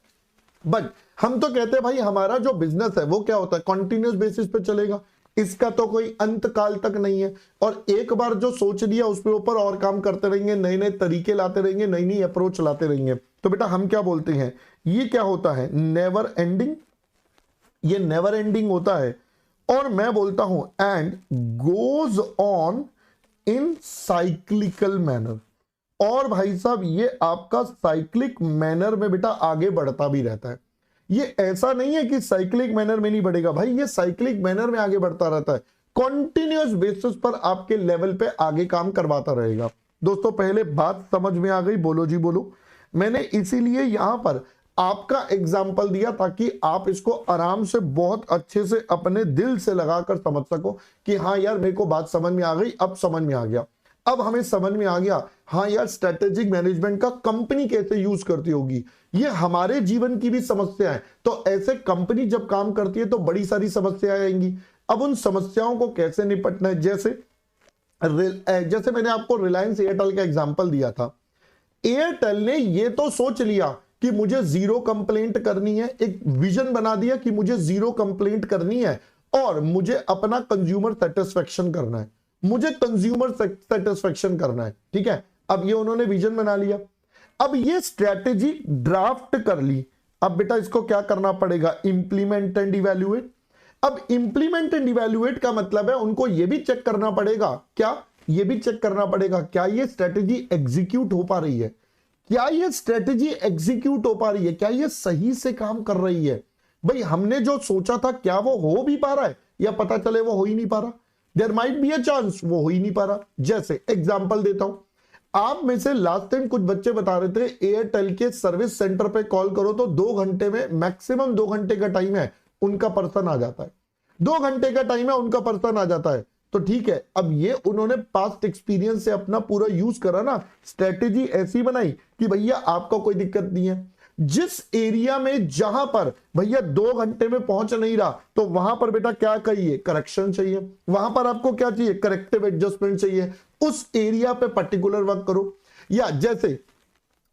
बट हम तो कहते हैं भाई हमारा जो बिजनेस है वो क्या होता है, कॉन्टिन्यूस बेसिस पे चलेगा, इसका तो कोई अंत काल तक नहीं है, और एक बार जो सोच लिया उसके ऊपर और काम करते रहेंगे, नए नए तरीके लाते रहेंगे, नई नई अप्रोच लाते रहेंगे। तो बेटा हम क्या बोलते हैं, ये क्या होता है, नेवर एंडिंग, ये नेवर एंडिंग होता है। और मैं बोलता हूं and goes on in cyclical manner. और भाई साहब ये आपका साइक्लिक मैनर में बेटा आगे बढ़ता भी रहता है, ये ऐसा नहीं है कि साइक्लिक मैनर में नहीं बढ़ेगा, भाई ये साइक्लिक मैनर में आगे बढ़ता रहता है, कॉन्टिन्यूअस बेसिस पर आपके लेवल पे आगे काम करवाता रहेगा। दोस्तों पहले बात समझ में आ गई, बोलो जी बोलो। मैंने इसीलिए यहां पर आपका एग्जाम्पल दिया ताकि आप इसको आराम से बहुत अच्छे से अपने दिल से लगाकर समझ सको कि हाँ यार मेरे को बात समझ में आ गई, अब समझ में आ गया, अब हमें समझ में आ गया हाँ यार स्ट्रेटेजिक मैनेजमेंट का कंपनी कैसे यूज करती होगी, ये हमारे जीवन की भी समस्या है। तो ऐसे कंपनी जब काम करती है तो बड़ी सारी समस्याएं आएंगी, अब उन समस्याओं को कैसे निपटना है। जैसे मैंने आपको रिलायंस एयरटेल का एग्जांपल दिया था, एयरटेल ने ये तो सोच लिया कि मुझे जीरो कंप्लेंट करनी है, एक विजन बना दिया कि मुझे जीरो कंप्लेंट करनी है और मुझे अपना कंज्यूमर सेटिस्फेक्शन करना है, मुझे कंज्यूमर सेटिस्फेक्शन करना है, ठीक है। अब ये उन्होंने विजन बना लिया, अब ये स्ट्रेटेजी ड्राफ्ट कर ली। अब बेटा इसको क्या करना पड़ेगा, इंप्लीमेंट एंड इवैल्यूएट। अब इंप्लीमेंट एंड इवैल्यूएट का मतलब है उनको ये भी चेक करना पड़ेगा, क्या ये भी चेक करना पड़ेगा क्या ये स्ट्रेटेजी एग्जीक्यूट हो पा रही है, क्या ये स्ट्रेटेजी एग्जीक्यूट हो पा रही है, क्या ये सही से काम कर रही है। भाई हमने जो सोचा था क्या वो हो भी पा रहा है, या पता चले वो हो ही नहीं पा रहा, there might be a chance वो हो ही नहीं पा रहा। जैसे एग्जांपल देता हूं, आप में से लास्ट टाइम कुछ बच्चे बता रहे थे एयरटेल के सर्विस सेंटर पे कॉल करो तो 2 घंटे में, मैक्सिमम 2 घंटे का टाइम है उनका पर्सन आ जाता है, 2 घंटे का टाइम है उनका पर्सन आ जाता है। तो ठीक है, अब ये उन्होंने पास्ट एक्सपीरियंस से अपना पूरा यूज करा ना, स्ट्रेटेजी ऐसी बनाई कि भैया आपको कोई दिक्कत नहीं है, जिस एरिया में जहां पर भैया 2 घंटे में पहुंच नहीं रहा तो वहां पर बेटा क्या करिए, करेक्शन चाहिए, वहां पर आपको क्या चाहिए, करेक्टिव एडजस्टमेंट चाहिए, उस एरिया पे पर्टिकुलर वर्क करो। या जैसे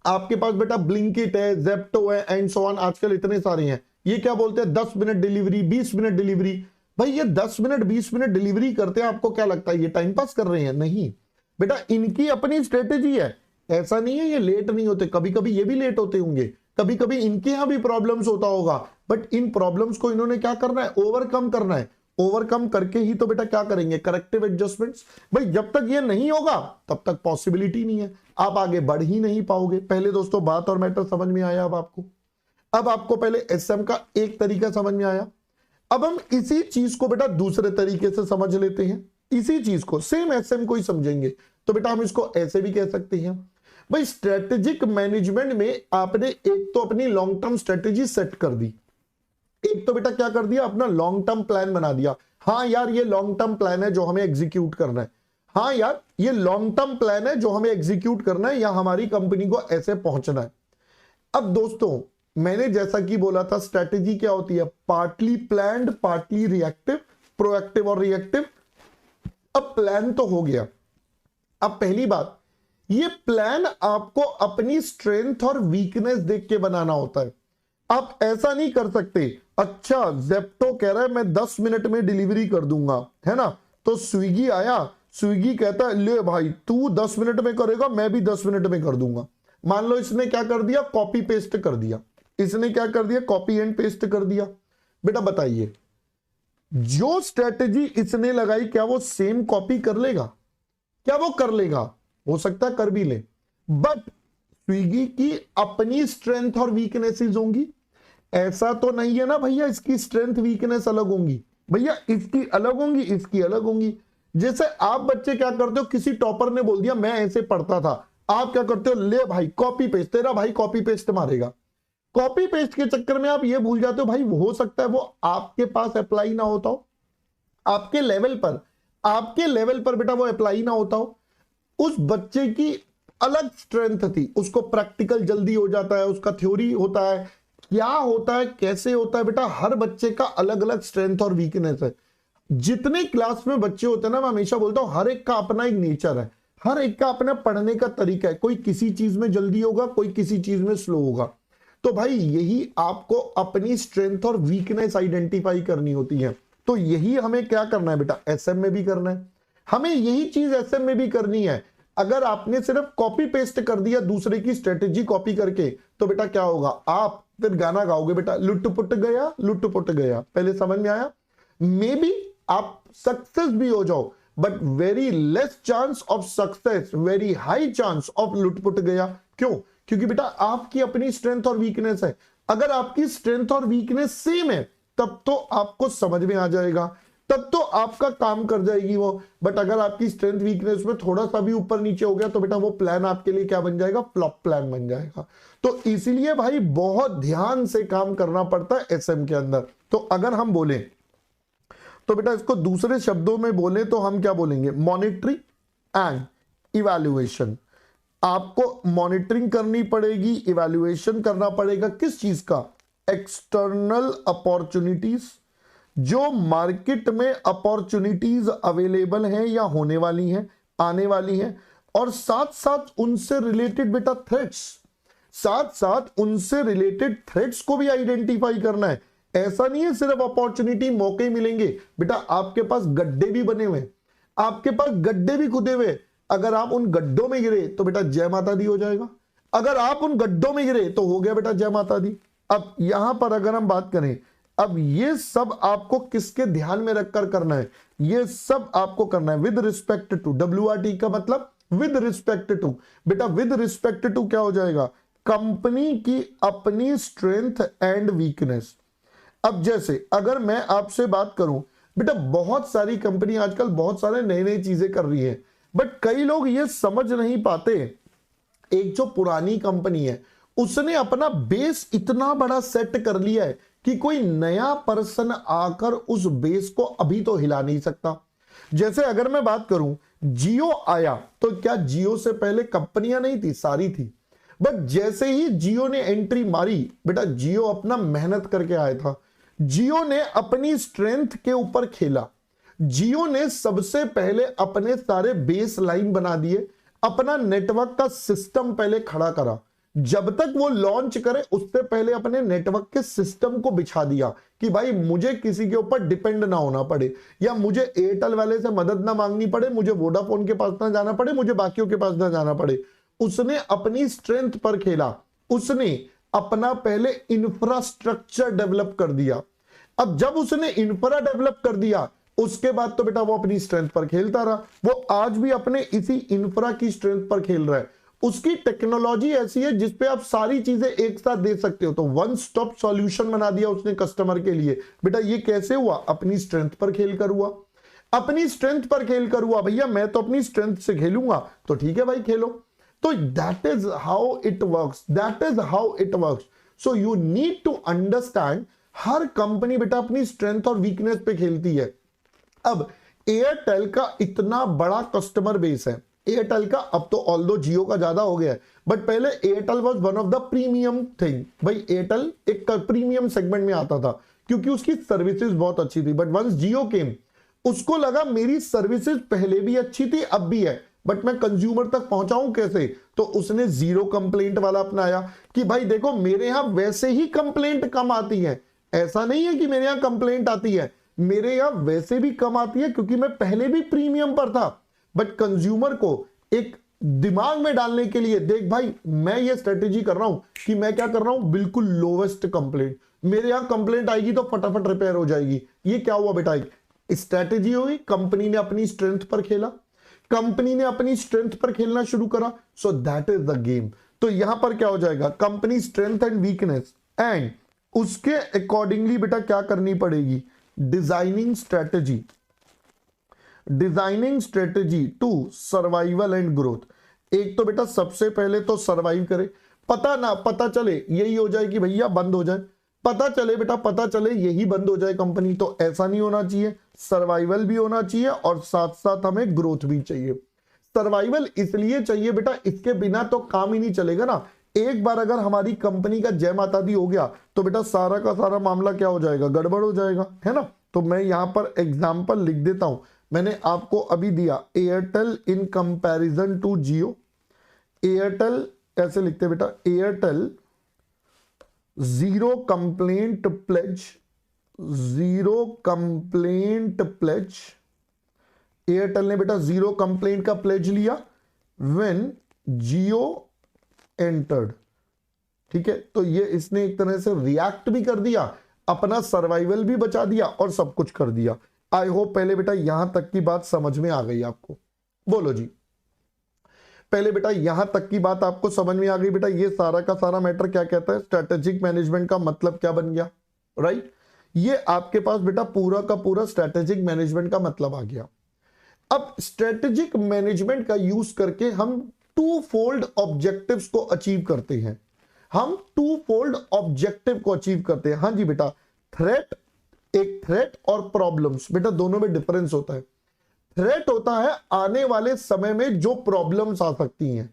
आपके पास बेटा ब्लिंकिट है, जेप्टो है एंड सो ऑन, आजकल इतने सारे हैं, ये क्या बोलते हैं 10 मिनट डिलीवरी, 20 मिनट डिलीवरी। भाई ये 10 मिनट 20 मिनट डिलीवरी करते हैं, आपको क्या लगता है ये टाइम पास कर रहे हैं? नहीं बेटा, इनकी अपनी स्ट्रेटेजी है, ऐसा नहीं है ये लेट नहीं होते, कभी कभी ये भी लेट होते होंगे, कभी कभी इनके यहां भी प्रॉब्लम्स होता होगा, बट इन प्रॉब्लम्स को इन्होंने क्या करना है, ओवरकम करना है, ओवरकम करके ही तो बेटा क्या करेंगे, करेक्टिव एडजस्टमेंट्स। भाई जब तक ये नहीं होगा तब तक पॉसिबिलिटी नहीं है, आप आगे बढ़ ही नहीं पाओगे। पहले दोस्तों बात और मैटर समझ में आया अब आपको पहले एसएम का एक तरीका समझ में आया। अब हम इसी चीज को बेटा दूसरे तरीके से समझ लेते हैं, इसी चीज को सेम एसएम को ही समझेंगे। तो बेटा हम इसको ऐसे भी कह सकते हैं, भाई स्ट्रेटेजिक मैनेजमेंट में आपने एक तो अपनी लॉन्ग टर्म स्ट्रेटेजी सेट कर दी, एक तो बेटा क्या कर दिया, अपना लॉन्ग टर्म प्लान बना दिया। हाँ यार ये लॉन्ग टर्म प्लान है जो हमें एग्जीक्यूट करना है, हाँ यार ये लॉन्ग टर्म प्लान है जो हमें एग्जीक्यूट करना है, या हमारी कंपनी को ऐसे पहुंचना है। अब दोस्तों मैंने जैसा कि बोला था स्ट्रेटेजी क्या होती है, partly planned, partly reactive, proactive और रिएक्टिव। अब प्लान तो हो गया, अब पहली बात ये प्लान आपको अपनी स्ट्रेंथ और वीकनेस देख के बनाना होता है। आप ऐसा नहीं कर सकते, अच्छा जेप्टो कह रहा है मैं 10 मिनट में डिलीवरी कर दूंगा, है ना, तो स्विगी आया, स्विगी कहता है ले भाई तू 10 मिनट में करेगा, मैं भी 10 मिनट में कर दूंगा। मान लो इसने क्या कर दिया, कॉपी पेस्ट कर दिया, इसने क्या कर दिया, कॉपी एंड पेस्ट कर दिया। बेटा बताइए जो स्ट्रेटेजी इसने लगाई क्या वो सेम कॉपी कर लेगा, क्या वो कर लेगा? हो सकता है कर भी ले, बट स्विगी की अपनी स्ट्रेंथ और वीकनेसेस होंगी, ऐसा तो नहीं है ना भैया इसकी स्ट्रेंथ वीकनेस अलग होंगी, भैया इसकी अलग होंगी, इसकी अलग होंगी। जैसे आप बच्चे क्या करते हो, किसी टॉपर ने बोल दिया मैं ऐसे पढ़ता था, आप क्या करते हो, ले भाई कॉपी पेस्ट, तेरा भाई कॉपी पेस्ट मारेगा। कॉपी पेस्ट के चक्कर में आप ये भूल जाते हो भाई हो सकता है वो आपके पास अप्लाई ना होता हो, आपके लेवल पर बेटा वो अप्लाई ना होता हो। उस बच्चे की अलग स्ट्रेंथ थी, उसको प्रैक्टिकल जल्दी हो जाता है, उसका थ्योरी होता है, क्या होता है कैसे होता है, बेटा हर बच्चे का अलग अलग स्ट्रेंथ और वीकनेस है। जितने क्लास में बच्चे होते हैं ना, मैं हमेशा बोलता हूं हर एक का अपना एक नेचर है, हर एक का अपना पढ़ने का तरीका है, कोई किसी चीज में जल्दी होगा, कोई किसी चीज में स्लो होगा। तो भाई यही आपको अपनी स्ट्रेंथ और वीकनेस आइडेंटिफाई करनी होती है। तो यही हमें क्या करना है बेटा, एसएम में भी करना है, हमें यही चीज एसएम में भी करनी है। अगर आपने सिर्फ कॉपी पेस्ट कर दिया दूसरे की स्ट्रेटेजी कॉपी करके, तो बेटा क्या होगा, आप फिर गाना गाओगे बेटा, लुट पुट गया। पहले समझ में आया? मे बी आप सक्सेस भी हो जाओ, but very less chance of success, very high chance of लुट पुट गया। क्यों? क्योंकि बेटा आपकी अपनी स्ट्रेंथ और वीकनेस है। अगर आपकी स्ट्रेंथ और वीकनेस सेम है तब तो आपको समझ में आ जाएगा, तब तो आपका काम कर जाएगी वो। बट अगर आपकी स्ट्रेंथ वीकनेस में थोड़ा सा भी ऊपर नीचे हो गया तो बेटा वो प्लान आपके लिए क्या बन जाएगा, फ्लॉप प्लान बन जाएगा। तो इसीलिए भाई बहुत ध्यान से काम करना पड़ता है एसएम के अंदर। तो अगर हम बोले तो बेटा इसको दूसरे शब्दों में बोले तो हम क्या बोलेंगे, मॉनिटरिंग एंड इवैल्यूएशन। आपको मॉनिटरिंग करनी पड़ेगी, इवैल्यूएशन करना पड़ेगा, किस चीज का, एक्सटर्नल अपॉर्चुनिटीज, जो मार्केट में अपॉर्चुनिटीज अवेलेबल हैं या होने वाली हैं, आने वाली हैं, और साथ साथ उनसे रिलेटेड बेटा थ्रेट्स, साथ साथ उनसे रिलेटेड थ्रेट्स को भी आइडेंटिफाई करना है। ऐसा नहीं है सिर्फ अपॉर्चुनिटी मौके मिलेंगे, बेटा आपके पास गड्ढे भी बने हुए, आपके पास गड्ढे भी खुदे हुए। अगर आप उन गड्ढों में गिरे तो बेटा जय माता दी हो जाएगा, अगर आप उन गड्ढों में गिरे तो हो गया बेटा जय माता दी। अब यहां पर अगर हम बात करें, अब ये सब आपको किसके ध्यान में रखकर करना है, ये सब आपको करना है विद रिस्पेक्ट टू। WRT का मतलब विद रिस्पेक्ट टू। बेटा विद रिस्पेक्ट टू क्या हो जाएगा, कंपनी की अपनी स्ट्रेंथ एंड वीकनेस। अब जैसे अगर मैं आपसे बात करूं, बेटा बहुत सारी कंपनी आजकल बहुत सारे नई नई चीजें कर रही है, बट कई लोग ये समझ नहीं पाते, एक जो पुरानी कंपनी है उसने अपना बेस इतना बड़ा सेट कर लिया है कि कोई नया पर्सन आकर उस बेस को अभी तो हिला नहीं सकता। जैसे अगर मैं बात करूं, जियो आया तो क्या जियो से पहले कंपनियां नहीं थी, सारी थी, बट जैसे ही जियो ने एंट्री मारी, बेटा जियो अपना मेहनत करके आया था, जियो ने अपनी स्ट्रेंथ के ऊपर खेला, जियो ने सबसे पहले अपने सारे बेस लाइन बना दिए, अपना नेटवर्क का सिस्टम पहले खड़ा करा, जब तक वो लॉन्च करे उससे पहले अपने नेटवर्क के सिस्टम को बिछा दिया कि भाई मुझे किसी के ऊपर डिपेंड ना होना पड़े, या मुझे एयरटेल वाले से मदद ना मांगनी पड़े, मुझे वोडाफोन के पास ना जाना पड़े, मुझे बाकियों के पास ना जाना पड़े। उसने अपनी स्ट्रेंथ पर खेला, उसने अपना पहले इंफ्रास्ट्रक्चर डेवलप कर दिया। अब जब उसने इंफ्रा डेवलप कर दिया उसके बाद तो बेटा वो अपनी स्ट्रेंथ पर खेलता रहा, वो आज भी अपने इसी इंफ्रा की स्ट्रेंथ पर खेल रहा है। उसकी टेक्नोलॉजी ऐसी है जिसपे आप सारी चीजें एक साथ दे सकते हो, तो वन स्टॉप सॉल्यूशन बना दिया उसने कस्टमर के लिए। बेटा ये कैसे हुआ, अपनी स्ट्रेंथ पर खेल कर हुआ, अपनी स्ट्रेंथ पर खेल कर हुआ। भैया मैं तो अपनी स्ट्रेंथ से खेलूंगा, तो ठीक है भाई खेलो। तो that is how it works, that is how it works. So you need to understand, हर कंपनी बेटा अपनी स्ट्रेंथ और वीकनेस पे खेलती है। अब एयरटेल का इतना बड़ा कस्टमर बेस है, एयरटेल का अब तो ऑल्दो जियो का ज्यादा हो गया है, बट पहले Airtel was one of the premium thing. भाई एयरटेल एक प्रीमियम सेगमेंट में आता था क्योंकि उसकी सर्विसेज बहुत अच्छी थी, बट वंस जियो केम उसको लगा मेरी सर्विसेज पहले भी अच्छी थी अब भी है, बट मैं कंज्यूमर तक पहुंचाऊं कैसे, तो उसने जीरो कंप्लेंट वाला अपनाया कि भाई देखो मेरे यहां वैसे ही कंप्लेंट कम आती है, ऐसा नहीं है कि मेरे यहां कंप्लेंट आती है, मेरे यहां वैसे भी कम आती है क्योंकि मैं पहले भी प्रीमियम पर था। बट कंज्यूमर को एक दिमाग में डालने के लिए, देख भाई मैं ये स्ट्रेटेजी कर रहा हूं कि मैं क्या कर रहा हूं, बिल्कुल लोवेस्ट कंप्लेंट, मेरे यहां कंप्लेंट आएगी तो फटाफट रिपेयर हो जाएगी। ये क्या हुआ बेटा, एक स्ट्रेटेजी हुई, कंपनी ने अपनी स्ट्रेंथ पर खेला, कंपनी ने अपनी स्ट्रेंथ पर खेलना शुरू करा। So that is the game. तो यहां पर क्या हो जाएगा, company strength and weakness, and उसके अकॉर्डिंगली बेटा क्या करनी पड़ेगी, designing strategy, designing strategy to survival and growth. एक तो बेटा सबसे पहले तो सर्वाइव करे, पता ना पता चले यही हो जाए कि भैया बंद हो जाए, पता चले बेटा पता चले यही बंद हो जाए कंपनी, तो ऐसा नहीं होना चाहिए। सर्वाइवल भी होना चाहिए और साथ साथ हमें ग्रोथ भी चाहिए। सर्वाइवल इसलिए चाहिए बेटा, इसके बिना तो काम ही नहीं चलेगा ना। एक बार अगर हमारी कंपनी का जय माता दी हो गया तो बेटा सारा का सारा मामला क्या हो जाएगा, गड़बड़ हो जाएगा, है ना। तो मैं यहां पर एग्जाम्पल लिख देता हूं, मैंने आपको अभी दिया Airtel in comparison to Jio. Airtel ऐसे लिखते बेटा, Airtel zero complaint pledge, zero complaint pledge, Airtel ने बेटा जीरो कंप्लेंट का प्लेज लिया व्हेन जियो एंटर्ड। ठीक है, तो ये इसने एक तरह से रिएक्ट भी कर दिया, अपना सर्वाइवल भी बचा दिया और सब कुछ कर दिया। आई होप पहले बेटा यहां तक की बात समझ में आ गई आपको, बोलो जी। पहले बेटा यहां तक की बात आपको समझ में आ गई बेटा, ये सारा का सारा मैटर क्या कहता है, स्ट्रेटेजिक मैनेजमेंट का मतलब क्या बन गया, राइट। ये आपके पास बेटा पूरा का पूरा स्ट्रेटेजिक मैनेजमेंट का मतलब आ गया। अब स्ट्रेटेजिक मैनेजमेंट का यूज करके हम टू फोल्ड ऑब्जेक्टिव्स को अचीव करते हैं, हम टू फोल्ड ऑब्जेक्टिव को अचीव करते हैं। हाँ जी बेटा, थ्रेट, एक थ्रेट और प्रॉब्लम्स, बेटा दोनों में डिफरेंस होता है। थ्रेट होता है आने वाले समय में जो प्रॉब्लम्स आ सकती हैं,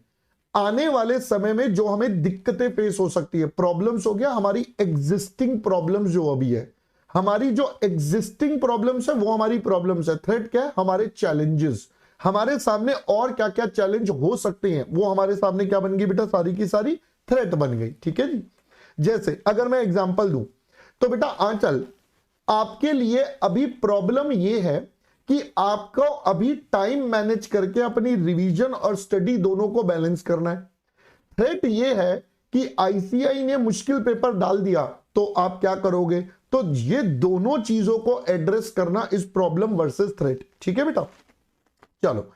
आने वाले समय में जो हमें दिक्कतें फेस हो सकती है। प्रॉब्लम्स हो गया हमारी एग्जिस्टिंग प्रॉब्लम्स जो अभी है, हमारी जो एग्जिस्टिंग प्रॉब्लम्स है वो हमारी प्रॉब्लम्स है। थ्रेट क्या है, हमारे चैलेंजेस, हमारे सामने और क्या क्या चैलेंज हो सकते हैं वो हमारे सामने क्या बन गई बेटा, सारी की सारी थ्रेट बन गई। ठीक है जी। जैसे अगर मैं एग्जांपल दूं तो बेटा आंचल, आपके लिए अभी प्रॉब्लम यह है कि आपको अभी टाइम मैनेज करके अपनी रिवीजन और स्टडी दोनों को बैलेंस करना है। थ्रेट ये है कि आईसीआई ने मुश्किल पेपर डाल दिया तो आप क्या करोगे। तो ये दोनों चीजों को एड्रेस करना इस प्रॉब्लम वर्सेस थ्रेट। ठीक है बेटा, चलो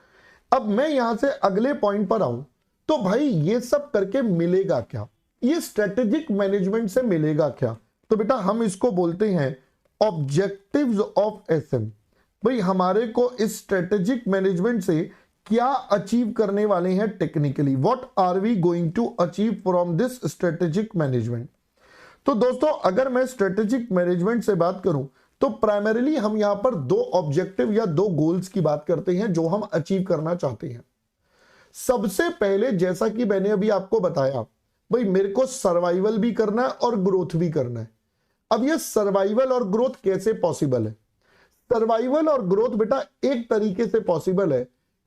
अब मैं यहां से अगले पॉइंट पर आऊं। तो भाई ये सब करके मिलेगा क्या, ये स्ट्रेटेजिक मैनेजमेंट से मिलेगा क्या। तो बेटा हम इसको बोलते हैं ऑब्जेक्टिव्स ऑफ एसएम। भाई हमारे को इस स्ट्रेटेजिक मैनेजमेंट से क्या अचीव करने वाले हैं technically, what are we going to achieve from this strategic management. तो दोस्तों अगर मैं स्ट्रेटेजिक मैनेजमेंट से बात करूं तो प्राइमरीली हम यहां पर दो ऑब्जेक्टिव या दो गोल्स की बात करते हैं जो हम अचीव करना चाहते हैं। सबसे पहले जैसा कि मैंने अभी आपको बताया, भाई मेरे को सर्वाइवल भी करना है और ग्रोथ भी करना है। अब ये सर्वाइवल और ग्रोथ कैसे पॉसिबल है। सर्वाइवल और ग्रोथ बेटा एक तरीके से पॉसिबल है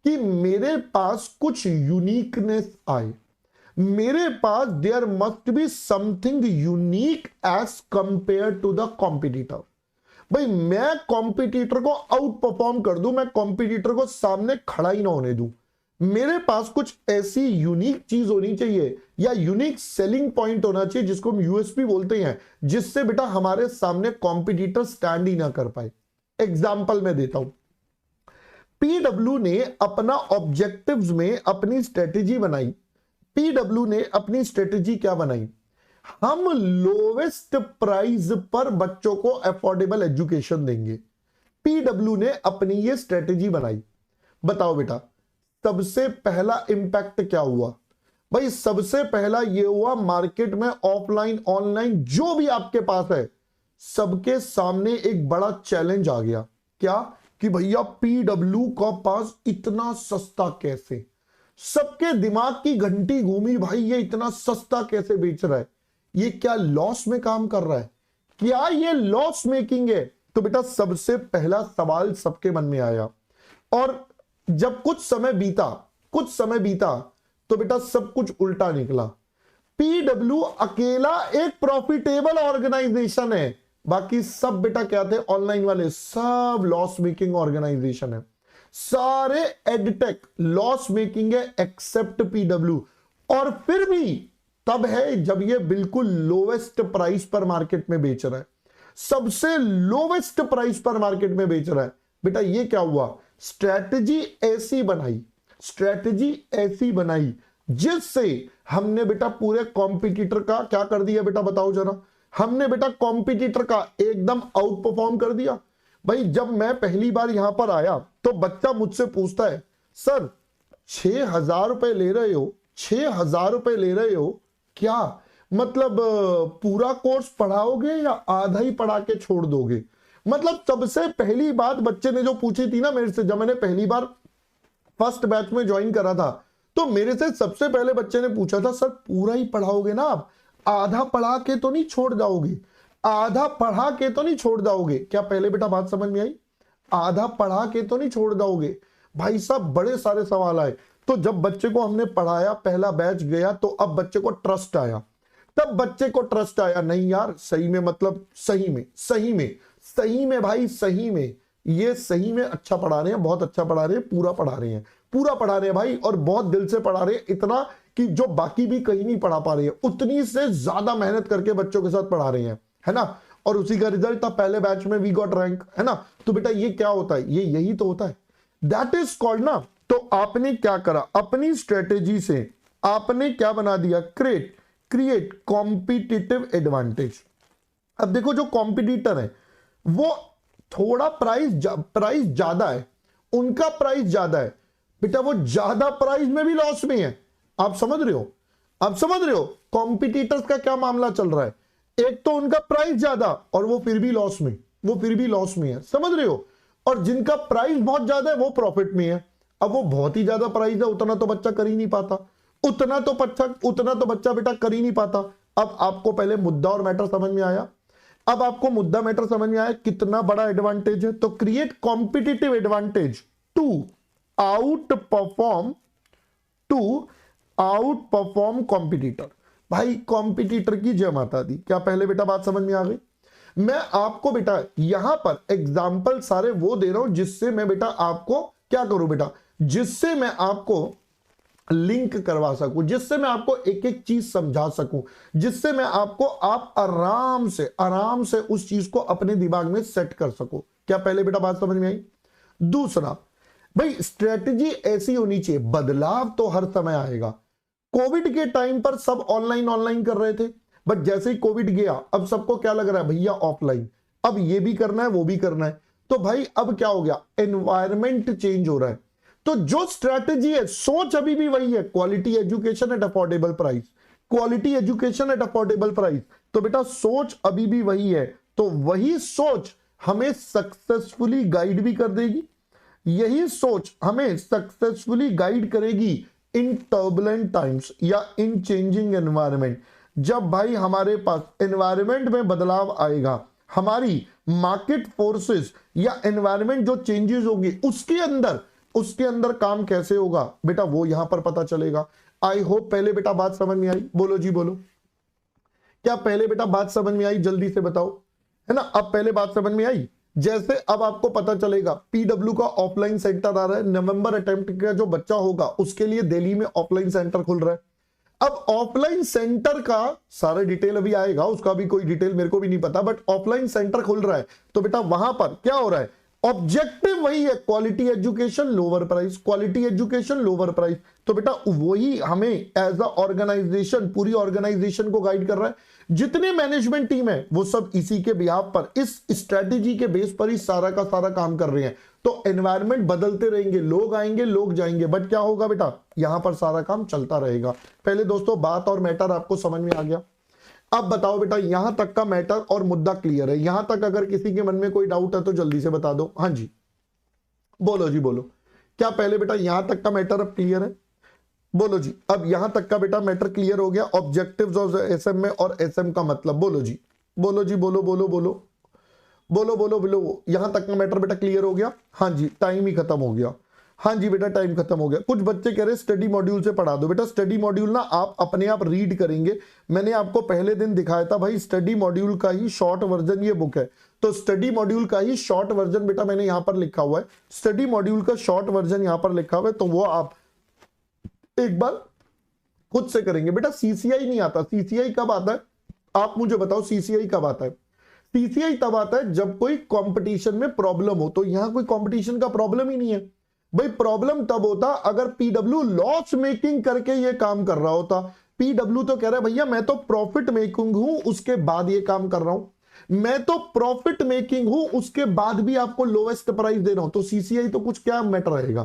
कि मेरे पास कुछ यूनिकनेस आए, मेरे पास there must be something unique as compare to the competitor. भाई मैं कॉम्पिटिटर को आउट परफॉर्म कर दूं, मैं कॉम्पिटिटर को सामने खड़ा ही ना होने दूं। मेरे पास कुछ ऐसी यूनिक चीज होनी चाहिए या यूनिक सेलिंग पॉइंट होना चाहिए जिसको हम यूएसपी बोलते हैं, जिससे बेटा हमारे सामने कॉम्पिटिटर स्टैंड ही ना कर पाए। एग्जाम्पल मैं देता हूं, पीडब्ल्यू ने अपना ऑब्जेक्टिव्स में अपनी स्ट्रेटेजी बनाई। पीडब्ल्यू ने अपनी स्ट्रेटेजी क्या बनाई, हम लोवेस्ट प्राइस पर बच्चों को अफोर्डेबल एजुकेशन देंगे। पीडब्ल्यू ने अपनी ये स्ट्रेटेजी बनाई। बताओ बेटा सबसे पहला इंपैक्ट क्या हुआ। भाई सबसे पहला ये हुआ मार्केट में ऑफलाइन ऑनलाइन जो भी आपके पास है सबके सामने एक बड़ा चैलेंज आ गया। क्या कि भैया पीडब्ल्यू का पास इतना सस्ता कैसे। सबके दिमाग की घंटी घूमी, भाई ये इतना सस्ता कैसे बेच रहा है, ये क्या लॉस में काम कर रहा है, क्या ये लॉस मेकिंग है। तो बेटा सबसे पहला सवाल सबके मन में आया। और जब कुछ समय बीता तो बेटा सब कुछ उल्टा निकला। पीडब्ल्यू अकेला एक प्रॉफिटेबल ऑर्गेनाइजेशन है, बाकी सब बेटा क्या थे, ऑनलाइन वाले सब लॉस मेकिंग ऑर्गेनाइजेशन है। सारे एडटेक लॉस मेकिंग है एक्सेप्ट पीडब्ल्यू। और फिर भी तब है जब ये बिल्कुल लोवेस्ट प्राइस पर मार्केट में बेच रहा है, सबसे लोवेस्ट प्राइस पर मार्केट में बेच रहा है। बेटा ये क्या हुआ, स्ट्रेटजी ऐसी बनाई जिससे हमने बेटा पूरे कॉम्पिटिटर का क्या कर दिया बेटा, बताओ जरा। हमने बेटा कॉम्पिटिटर का एकदम आउट परफॉर्म कर दिया। भाई जब मैं पहली बार यहां पर आया तो बच्चा मुझसे पूछता है, सर 6,000 रुपए ले रहे हो, 6,000 रुपए ले रहे हो, क्या मतलब पूरा कोर्स पढ़ाओगे या आधा ही पढ़ा के छोड़ दोगे। मतलब सबसे पहली बात बच्चे ने जो पूछी थी ना मेरे से, जब मैंने पहली बार फर्स्ट बैच में ज्वाइन करा था तो मेरे से सबसे पहले बच्चे ने पूछा था, सर पूरा ही पढ़ाओगे ना आप, आधा पढ़ा के तो नहीं छोड़ जाओगे, आधा पढ़ा के तो नहीं छोड़ जाओगे। क्या पहले बेटा बात समझ में आई, आधा पढ़ा के तो नहीं छोड़ जाओगे। भाई साहब बड़े सारे सवाल आए। तो जब बच्चे को हमने पढ़ाया, पहला बैच गया, तो अब बच्चे को ट्रस्ट आया। तब बच्चे को ट्रस्ट आया, नहीं यार सही में, मतलब सही में भाई, सही में ये सही में अच्छा पढ़ा रहे हैं, बहुत अच्छा पढ़ा रहे हैं, पूरा पढ़ा रहे हैं भाई, और बहुत दिल से पढ़ा रहे हैं, इतना कि जो बाकी भी कहीं नहीं पढ़ा पा रहे हैं उतनी से ज्यादा मेहनत करके बच्चों के साथ पढ़ा रहे हैं, है ना। और उसी का रिजल्ट था पहले बैच में वी गॉट रैंक, है ना। तो बेटा ये क्या होता है, ये यही तो होता है, दैट इज कॉल्ड ना। तो आपने क्या करा, अपनी स्ट्रेटेजी से आपने क्या बना दिया, क्रिएट कॉम्पिटिटिव एडवांटेज। अब देखो जो कॉम्पिटिटर है वो थोड़ा प्राइस ज्यादा है, उनका प्राइस ज्यादा है बेटा, वो ज्यादा प्राइस में भी लॉस में है। आप समझ रहे हो कॉम्पिटिटर्स का क्या मामला चल रहा है, एक तो उनका प्राइस ज्यादा और वो फिर भी लॉस में है, समझ रहे हो। और जिनका प्राइस बहुत ज्यादा है वो प्रॉफिट में है। अब वो बहुत ही ज्यादा प्राइस है, उतना तो बच्चा कर ही नहीं पाता, उतना तो बच्चा बेटा कर ही नहीं पाता। अब आपको पहले मुद्दा और मैटर समझ में आया, अब आपको मुद्दा मैटर समझ में आया कितना बड़ा एडवांटेज है। तो create competitive advantage to outperform competitor. भाई कॉम्पिटिटर की जय माता दी। क्या पहले बेटा बात समझ में आ गई। मैं आपको बेटा यहां पर एग्जाम्पल सारे वो दे रहा हूं जिससे मैं बेटा आपको क्या करूं बेटा, जिससे मैं आपको लिंक करवा सकूं, जिससे मैं आपको एक एक चीज समझा सकूं, जिससे मैं आपको आप आराम से उस चीज को अपने दिमाग में सेट कर सको। क्या पहले बेटा बात समझ में आई? दूसरा भाई स्ट्रेटजी ऐसी होनी चाहिए, बदलाव तो हर समय आएगा। कोविड के टाइम पर सब ऑनलाइन कर रहे थे, बट जैसे ही कोविड गया अब सबको क्या लग रहा है भैया ऑफलाइन, अब ये भी करना है वो भी करना है। तो भाई अब क्या हो गया, एनवायरमेंट चेंज हो रहा है। तो जो स्ट्रैटेजी है, सोच अभी भी वही है, quality education at affordable price, quality education at affordable price. तो बेटा सोच अभी भी वही है, तो वही सोच हमें सक्सेसफुली गाइड भी कर देगी, यही सोच हमें सक्सेसफुली गाइड करेगी इन टर्बुलेंट टाइम्स या इन चेंजिंग एनवायरनमेंट। जब भाई हमारे पास एनवायरनमेंट में बदलाव आएगा, हमारी मार्केट फोर्सेस या एनवायरनमेंट जो चेंजेस होगी उसके अंदर काम कैसे होगा बेटा, वो यहां पर पता चलेगा। आई होप पहले बेटा बात समझ में आई, बोलो जी बोलो। क्या पहले बेटा बात समझ में आई? जल्दी से बताओ, है ना। अब पहले बात समझ में आई। जैसे अब आपको पता चलेगा पीडब्ल्यू का ऑफलाइन सेंटर आ रहा है, नवंबर अटेम्प्ट का जो बच्चा होगा उसके लिए दिल्ली में ऑफलाइन सेंटर खुल रहा है। अब ऑफलाइन सेंटर का सारा डिटेल अभी आएगा, उसका भी कोई डिटेल मेरे को भी नहीं पता, बट ऑफलाइन सेंटर खुल रहा है तो बेटा वहां पर क्या हो रहा है, ऑब्जेक्टिव वही है, quality education lower price, quality education lower price. तो बेटा वही हमें एज अ ऑर्गेनाइजेशन, पूरी ऑर्गेनाइजेशन को गाइड कर रहा है। जितने मैनेजमेंट टीम है वो सब इसी के बिहाफ पर, इस स्ट्रेटेजी के बेस पर ही सारा का सारा काम कर रहे हैं। तो एनवायरमेंट बदलते रहेंगे, लोग आएंगे लोग जाएंगे, बट क्या होगा बेटा, यहां पर सारा काम चलता रहेगा। पहले दोस्तों बात और मैटर आपको समझ में आ गया। अब बताओ बेटा यहां तक का मैटर और मुद्दा क्लियर है? यहां तक अगर किसी के मन में कोई डाउट है तो जल्दी से बता दो। हाँ जी बोलो जी बोलो। क्या पहले बेटा यहां तक का मैटर अब क्लियर है? बोलो जी। अब यहां तक का बेटा मैटर क्लियर हो गया, ऑब्जेक्टिव्स ऑफ एसएम में और एसएम का मतलब। बोलो जी बोलो जी बोलो बोलो बोलो बोलो बोलो बोलो। यहां तक का मैटर बेटा क्लियर हो गया? हाँ जी, टाइम ही खत्म हो गया। हाँ जी बेटा टाइम खत्म हो गया। कुछ बच्चे कह रहे स्टडी मॉड्यूल से पढ़ा दो। बेटा स्टडी मॉड्यूल ना आप अपने आप रीड करेंगे, मैंने आपको पहले दिन दिखाया था भाई, स्टडी मॉड्यूल का ही शॉर्ट वर्जन ये बुक है। तो स्टडी मॉड्यूल का ही शॉर्ट वर्जन बेटा मैंने यहां पर लिखा हुआ है, स्टडी मॉड्यूल का शॉर्ट वर्जन यहां पर लिखा हुआ है, तो वो आप एक बार खुद से करेंगे। बेटा सीसीआई नहीं आता। सीसीआई कब आता है आप मुझे बताओ, सीसीआई कब आता है? सीसीआई तब आता है जब कोई कंपटीशन में प्रॉब्लम हो। तो यहां कोई कंपटीशन का प्रॉब्लम ही नहीं है भाई। प्रॉब्लम तब होता अगर पीडब्ल्यू लॉस मेकिंग करके ये काम कर रहा होता। पीडब्ल्यू तो कह रहा है भैया मैं तो प्रॉफिट मेकिंग हूं उसके बाद ये काम कर रहा हूं, मैं तो प्रॉफिट मेकिंग हूं उसके बाद भी आपको लोवेस्ट प्राइस दे रहा हूं। तो सीसीआई तो कुछ क्या मैटर रहेगा।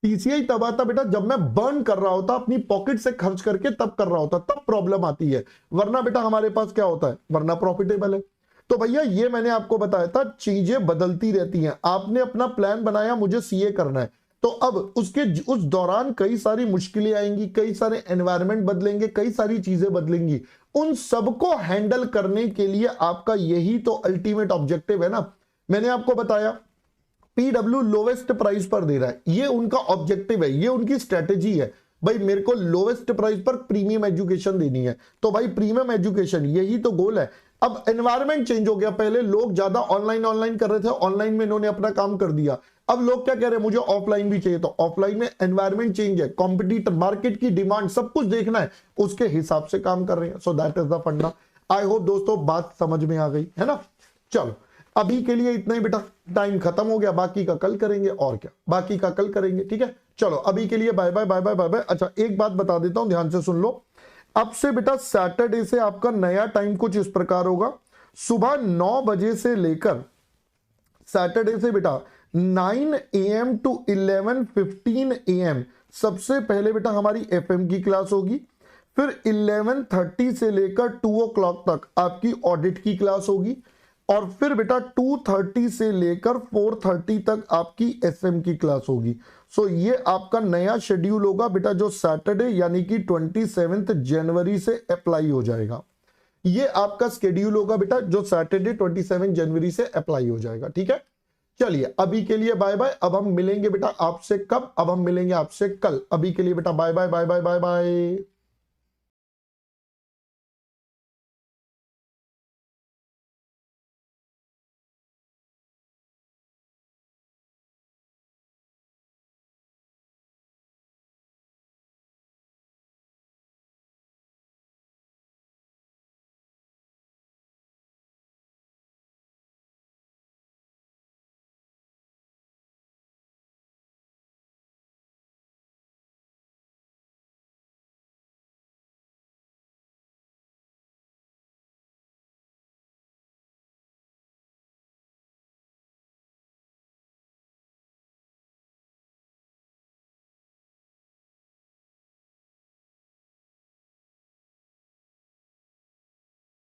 सीसीआई तब आता बेटा जब मैं बर्न कर रहा होता, अपनी पॉकेट से खर्च करके तब कर रहा होता, तब प्रॉब्लम आती है। वरना बेटा हमारे पास क्या होता है, वरना प्रॉफिटेबल है। तो भैया ये मैंने आपको बताया था, चीजें बदलती रहती हैं। आपने अपना प्लान बनाया मुझे सीए करना है, तो अब उस दौरान कई सारी मुश्किलें आएंगी, कई सारे एनवायरनमेंट बदलेंगे, कई सारी चीजें बदलेंगी। उन सबको हैंडल करने के लिए आपका यही तो अल्टीमेट ऑब्जेक्टिव है ना। मैंने आपको बताया पीडब्ल्यू लोवेस्ट प्राइस पर दे रहा है, ये उनका ऑब्जेक्टिव है, ये उनकी स्ट्रेटेजी है। भाई मेरे को लोवेस्ट प्राइस पर प्रीमियम एजुकेशन देनी है, तो भाई प्रीमियम एजुकेशन यही तो गोल है। अब एनवायरनमेंट चेंज हो गया, पहले लोग ज्यादा ऑनलाइन कर रहे थे, ऑनलाइन में इन्होंने अपना काम कर दिया। अब लोग क्या कह रहे हैं, मुझे ऑफलाइन भी चाहिए। तो ऑफलाइन में एनवायरनमेंट चेंज है, कॉम्पिटिटर, मार्केट की डिमांड, सब कुछ देखना है, उसके हिसाब से काम कर रहे हैं। सो दैट इज द फंडा। आई होप दोस्तों बात समझ में आ गई है ना। चलो अभी के लिए इतना ही बेटा, टाइम खत्म हो गया, बाकी का कल करेंगे। और क्या, बाकी का कल करेंगे, ठीक है। चलो अभी के लिए bye bye bye bye bye bye. अच्छा एक बात बता देता हूं, ध्यान से सुन लो। अब से बेटा सैटरडे से आपका नया टाइम कुछ इस प्रकार होगा, सुबह 9 बजे से लेकर सैटरडे से बेटा 9 AM टू 11:15 AM सबसे पहले बेटा हमारी एफएम की क्लास होगी। फिर 11:30 से लेकर 2 o'clock तक आपकी ऑडिट की क्लास होगी। और फिर बेटा 2:30 से लेकर 4:30 तक आपकी एसएम की क्लास होगी। सो ये आपका नया शेड्यूल होगा बेटा, जो सैटरडे यानी कि 27 जनवरी से अप्लाई हो जाएगा। ये आपका शेड्यूल होगा बेटा, जो सैटरडे 27 जनवरी से अप्लाई हो जाएगा, ठीक है। चलिए अभी के लिए बाय बाय। अब हम मिलेंगे बेटा आपसे कब, अब हम मिलेंगे आपसे कल। अभी के लिए बेटा bye bye bye bye bye bye.